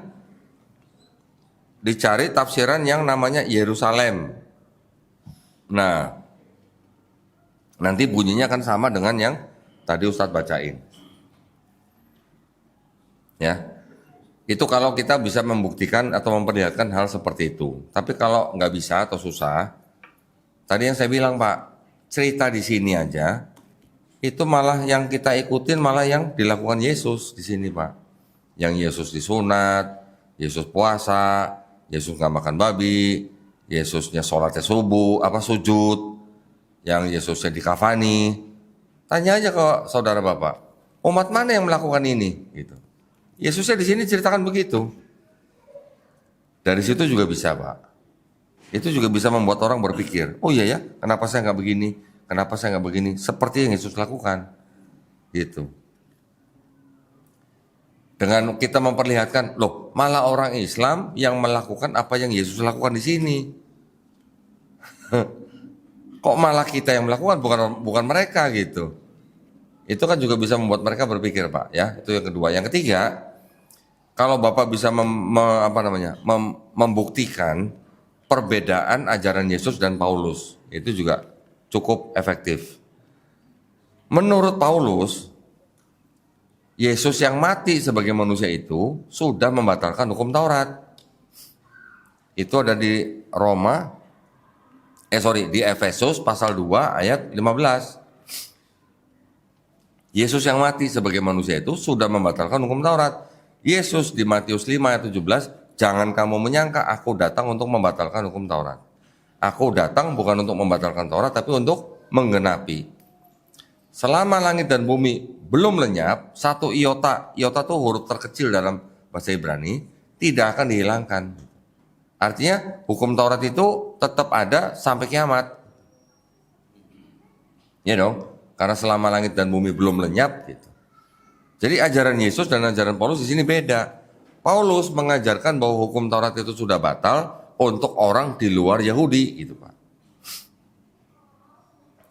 Dicari tafsiran yang namanya Yerusalem. Nah, nanti bunyinya akan sama dengan yang tadi Ustadz bacain. Ya. Itu kalau kita bisa membuktikan atau memperlihatkan hal seperti itu. Tapi kalau nggak bisa atau susah, tadi yang saya bilang Pak, cerita di sini aja, itu malah yang kita ikutin malah yang dilakukan Yesus di sini Pak. Yang Yesus disunat, Yesus puasa, Yesus nggak makan babi, Yesusnya sholatnya sujud, yang Yesusnya dikafani. Tanya aja ke saudara Bapak, umat mana yang melakukan ini? Gitu. Yesusnya di sini ceritakan begitu. Dari situ juga bisa, Pak. Itu juga bisa membuat orang berpikir, oh iya ya, kenapa saya nggak begini? Kenapa saya nggak begini? Seperti yang Yesus lakukan. Gitu. Dengan kita memperlihatkan, loh, malah orang Islam yang melakukan apa yang Yesus lakukan di sini. Kok malah kita yang melakukan, bukan mereka gitu. Itu kan juga bisa membuat mereka berpikir, Pak, ya. Itu yang kedua. Yang ketiga, kalau Bapak bisa membuktikan perbedaan ajaran Yesus dan Paulus, itu juga cukup efektif. Menurut Paulus, Yesus yang mati sebagai manusia itu sudah membatalkan hukum Taurat. Itu ada di di Efesus pasal 2 ayat 15. Yesus yang mati sebagai manusia itu sudah membatalkan hukum Taurat. Yesus di Matius 5 ayat 17, jangan kamu menyangka aku datang untuk membatalkan hukum Taurat. Aku datang bukan untuk membatalkan Taurat, tapi untuk menggenapi. Selama langit dan bumi belum lenyap, satu iota itu huruf terkecil dalam bahasa Ibrani, tidak akan dihilangkan. Artinya hukum Taurat itu tetap ada sampai kiamat. Ya dong, karena selama langit dan bumi belum lenyap gitu. Jadi ajaran Yesus dan ajaran Paulus di sini beda. Paulus mengajarkan bahwa hukum Taurat itu sudah batal untuk orang di luar Yahudi, gitu Pak.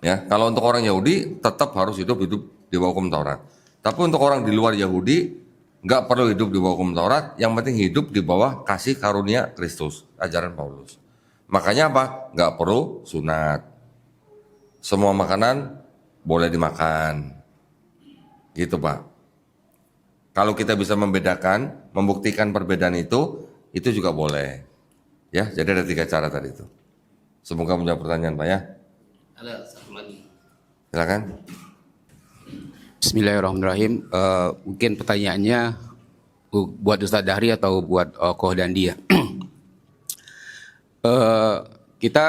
Ya, kalau untuk orang Yahudi tetap harus hidup di bawah hukum Taurat. Tapi untuk orang di luar Yahudi nggak perlu hidup di bawah hukum Taurat, yang penting hidup di bawah kasih karunia Kristus, ajaran Paulus. Makanya apa? Nggak perlu sunat. Semua makanan boleh dimakan. Gitu Pak. Kalau kita bisa membedakan, membuktikan perbedaan itu juga boleh. Ya, jadi ada 3 cara tadi itu. Semoga menjawab pertanyaan Pak ya. Ada satu lagi. Silakan. Bismillahirrahmanirrahim. Mungkin pertanyaannya buat Ustadz Dahri atau buat Koh Dandi ya. Kita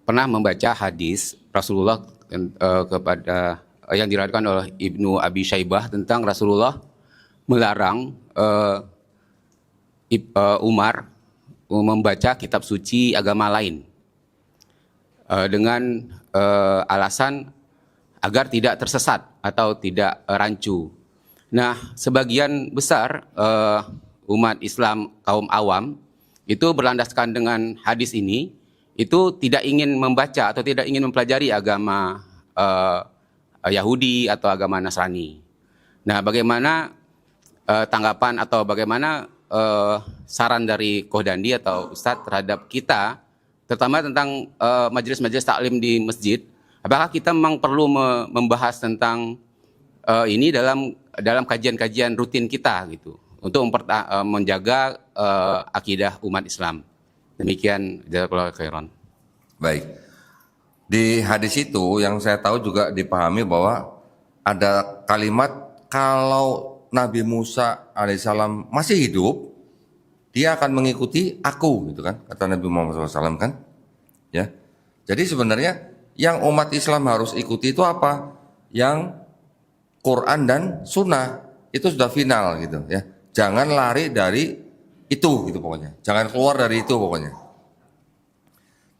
pernah membaca hadis Rasulullah kepada yang diriwayatkan oleh Ibnu Abi Syaibah tentang Rasulullah melarang Umar membaca kitab suci agama lain dengan alasan agar tidak tersesat atau tidak rancu. Nah, sebagian besar umat Islam kaum awam itu berlandaskan dengan hadis ini, itu tidak ingin membaca atau tidak ingin mempelajari agama Yahudi atau agama Nasrani. Nah, bagaimana tanggapan atau bagaimana saran dari Koh Dandi atau Ustadz terhadap kita, terutama tentang majelis-majelis taklim di masjid? Apakah kita memang perlu membahas tentang ini dalam kajian-kajian rutin kita gitu untuk menjaga akidah umat Islam? Demikian, jazakallahu khairan. Baik. Di hadis itu yang saya tahu juga dipahami bahwa ada kalimat kalau Nabi Musa alaihissalam masih hidup, dia akan mengikuti aku, gitu kan, kata Nabi Muhammad SAW kan, ya. Jadi sebenarnya yang umat Islam harus ikuti itu apa? Yang Quran dan Sunnah itu sudah final gitu, ya. Jangan lari dari itu, gitu pokoknya. Jangan keluar dari itu pokoknya.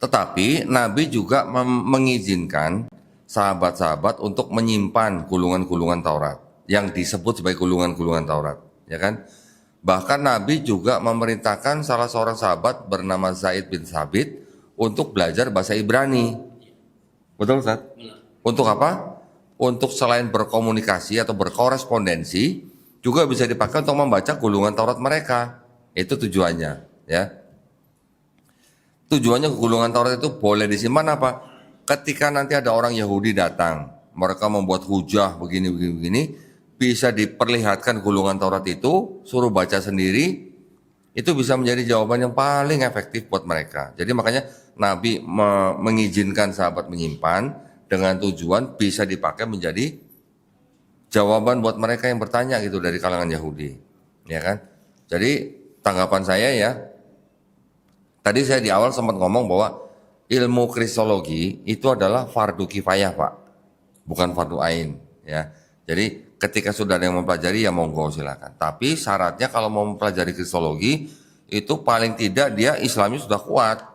Tetapi Nabi juga mengizinkan sahabat-sahabat untuk menyimpan gulungan-gulungan Taurat yang disebut sebagai gulungan-gulungan Taurat, ya kan? Bahkan Nabi juga memerintahkan salah seorang sahabat bernama Zaid bin Sabit untuk belajar bahasa Ibrani. Betul Ustaz? Untuk apa? Untuk selain berkomunikasi atau berkorespondensi, juga bisa dipakai untuk membaca gulungan Taurat mereka. Itu tujuannya, ya. Tujuannya gulungan Taurat itu boleh disimpan apa? Ketika nanti ada orang Yahudi datang, mereka membuat hujah begini, bisa diperlihatkan gulungan Taurat itu, suruh baca sendiri, itu bisa menjadi jawaban yang paling efektif buat mereka. Jadi makanya Nabi mengizinkan sahabat menyimpan dengan tujuan bisa dipakai menjadi jawaban buat mereka yang bertanya gitu dari kalangan Yahudi, ya kan? Jadi tanggapan saya ya, tadi saya di awal sempat ngomong bahwa ilmu kristologi itu adalah fardu kifayah Pak, bukan fardu ain ya. Jadi ketika sudah ada yang mempelajari ya monggo silakan. Tapi syaratnya kalau mau mempelajari kristologi itu paling tidak dia Islamnya sudah kuat,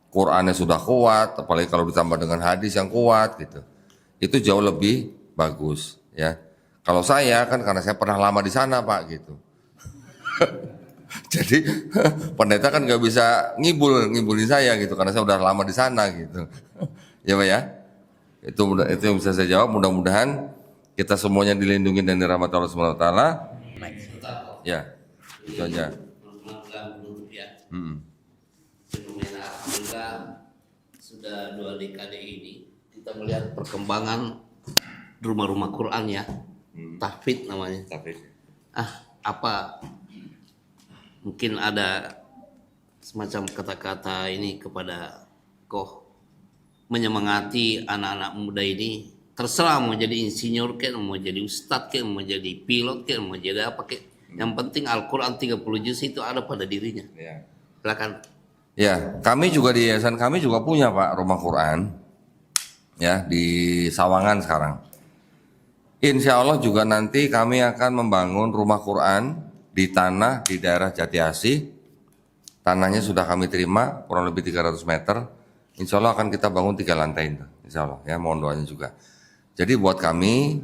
Qurannya sudah kuat, apalagi kalau ditambah dengan hadis yang kuat gitu. Itu jauh lebih bagus ya. Kalau saya kan karena saya pernah lama di sana Pak gitu. Jadi pendeta kan nggak bisa ngibulin saya gitu karena saya udah lama di sana gitu. Ya Pak ya. Itu yang bisa saya jawab. Mudah-mudahan kita semuanya dilindungi dan dirahmati Allah Subhanahu wa taala. Ya. Itu aja. Fenomena alhamdulillah sudah 2 dekade ini kita melihat perkembangan rumah-rumah Quran ya. Tahfidz namanya. Apa mungkin ada semacam kata-kata ini kepada menyemangati anak-anak muda ini, terserah mau jadi insinyur kek, mau jadi ustadz kek, mau jadi pilot kek, mau jadi apa kek, yang penting Al-Quran 30 juz itu ada pada dirinya. Silakan. Ya, kami juga di yayasan kami juga punya Pak rumah Quran ya di Sawangan sekarang. Insya Allah juga nanti kami akan membangun rumah Quran di tanah di daerah Jati Asih. Tanahnya sudah kami terima kurang lebih 300 meter. Insya Allah akan kita bangun 3 lantai. Insya Allah ya, mohon doanya juga. Jadi buat kami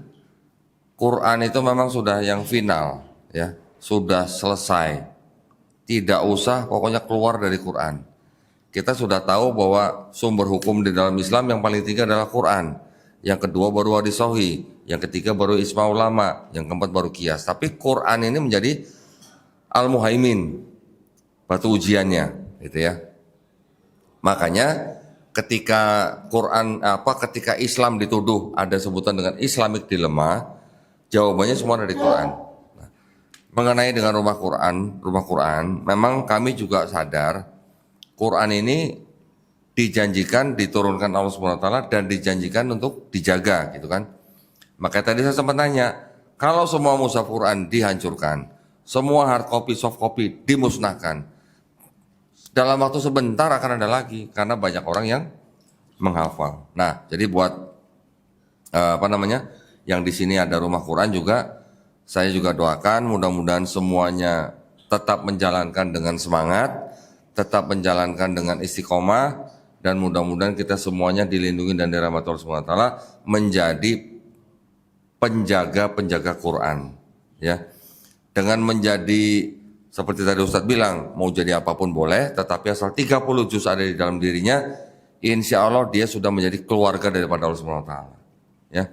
Quran itu memang sudah yang final ya, sudah selesai. Tidak usah pokoknya keluar dari Quran. Kita sudah tahu bahwa sumber hukum di dalam Islam yang paling tinggi adalah Quran. Yang kedua baru hadis sahih, yang ketiga baru ijma ulama, yang keempat baru qiyas. Tapi Quran ini menjadi al-muhaimin, batu ujiannya, gitu ya. Makanya ketika ketika Islam dituduh ada sebutan dengan Islamic dilemma, jawabannya semua dari Quran. Nah, mengenai dengan rumah Quran, memang kami juga sadar Quran ini dijanjikan diturunkan Allah SWT dan dijanjikan untuk dijaga gitu kan. Makanya tadi saya sempat tanya, kalau semua mushaf Quran dihancurkan, semua hard copy, soft copy dimusnahkan, dalam waktu sebentar akan ada lagi karena banyak orang yang menghafal. Nah, jadi buat yang di sini ada rumah Quran juga, saya juga doakan mudah-mudahan semuanya tetap menjalankan dengan semangat, tetap menjalankan dengan istiqomah, dan mudah-mudahan kita semuanya dilindungi dan dirahmati Allah Subhanahu wa taala menjadi penjaga Quran ya. Dengan menjadi seperti tadi Ustadz bilang, mau jadi apapun boleh, tetapi asal 30 juz ada di dalam dirinya, insya Allah dia sudah menjadi keluarga daripada Allah Subhanahu wa taala ya.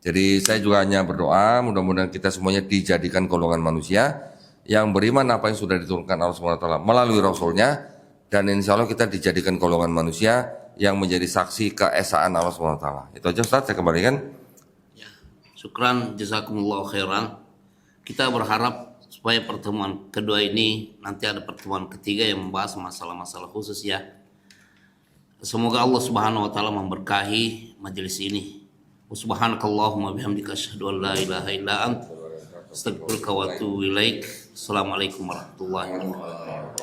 Jadi saya juga hanya berdoa mudah-mudahan kita semuanya dijadikan golongan manusia yang beriman apa yang sudah diturunkan Allah Subhanahu wa taala melalui Rasulnya. Dan insya Allah kita dijadikan golongan manusia yang menjadi saksi keesaan Allah SWT. Itu aja Ustaz, saya kembalikan. Ya, syukran, jazakumullah khairan. Kita berharap supaya pertemuan kedua ini nanti ada pertemuan ketiga yang membahas masalah-masalah khusus ya. Semoga Allah Subhanahu wa taala memberkahi majelis ini. Subhanakallahumma bihamdika asyhadu an la ilaha illa anta astaghfiruka wa atubu ilaik. Assalamualaikum warahmatullahi wabarakatuh.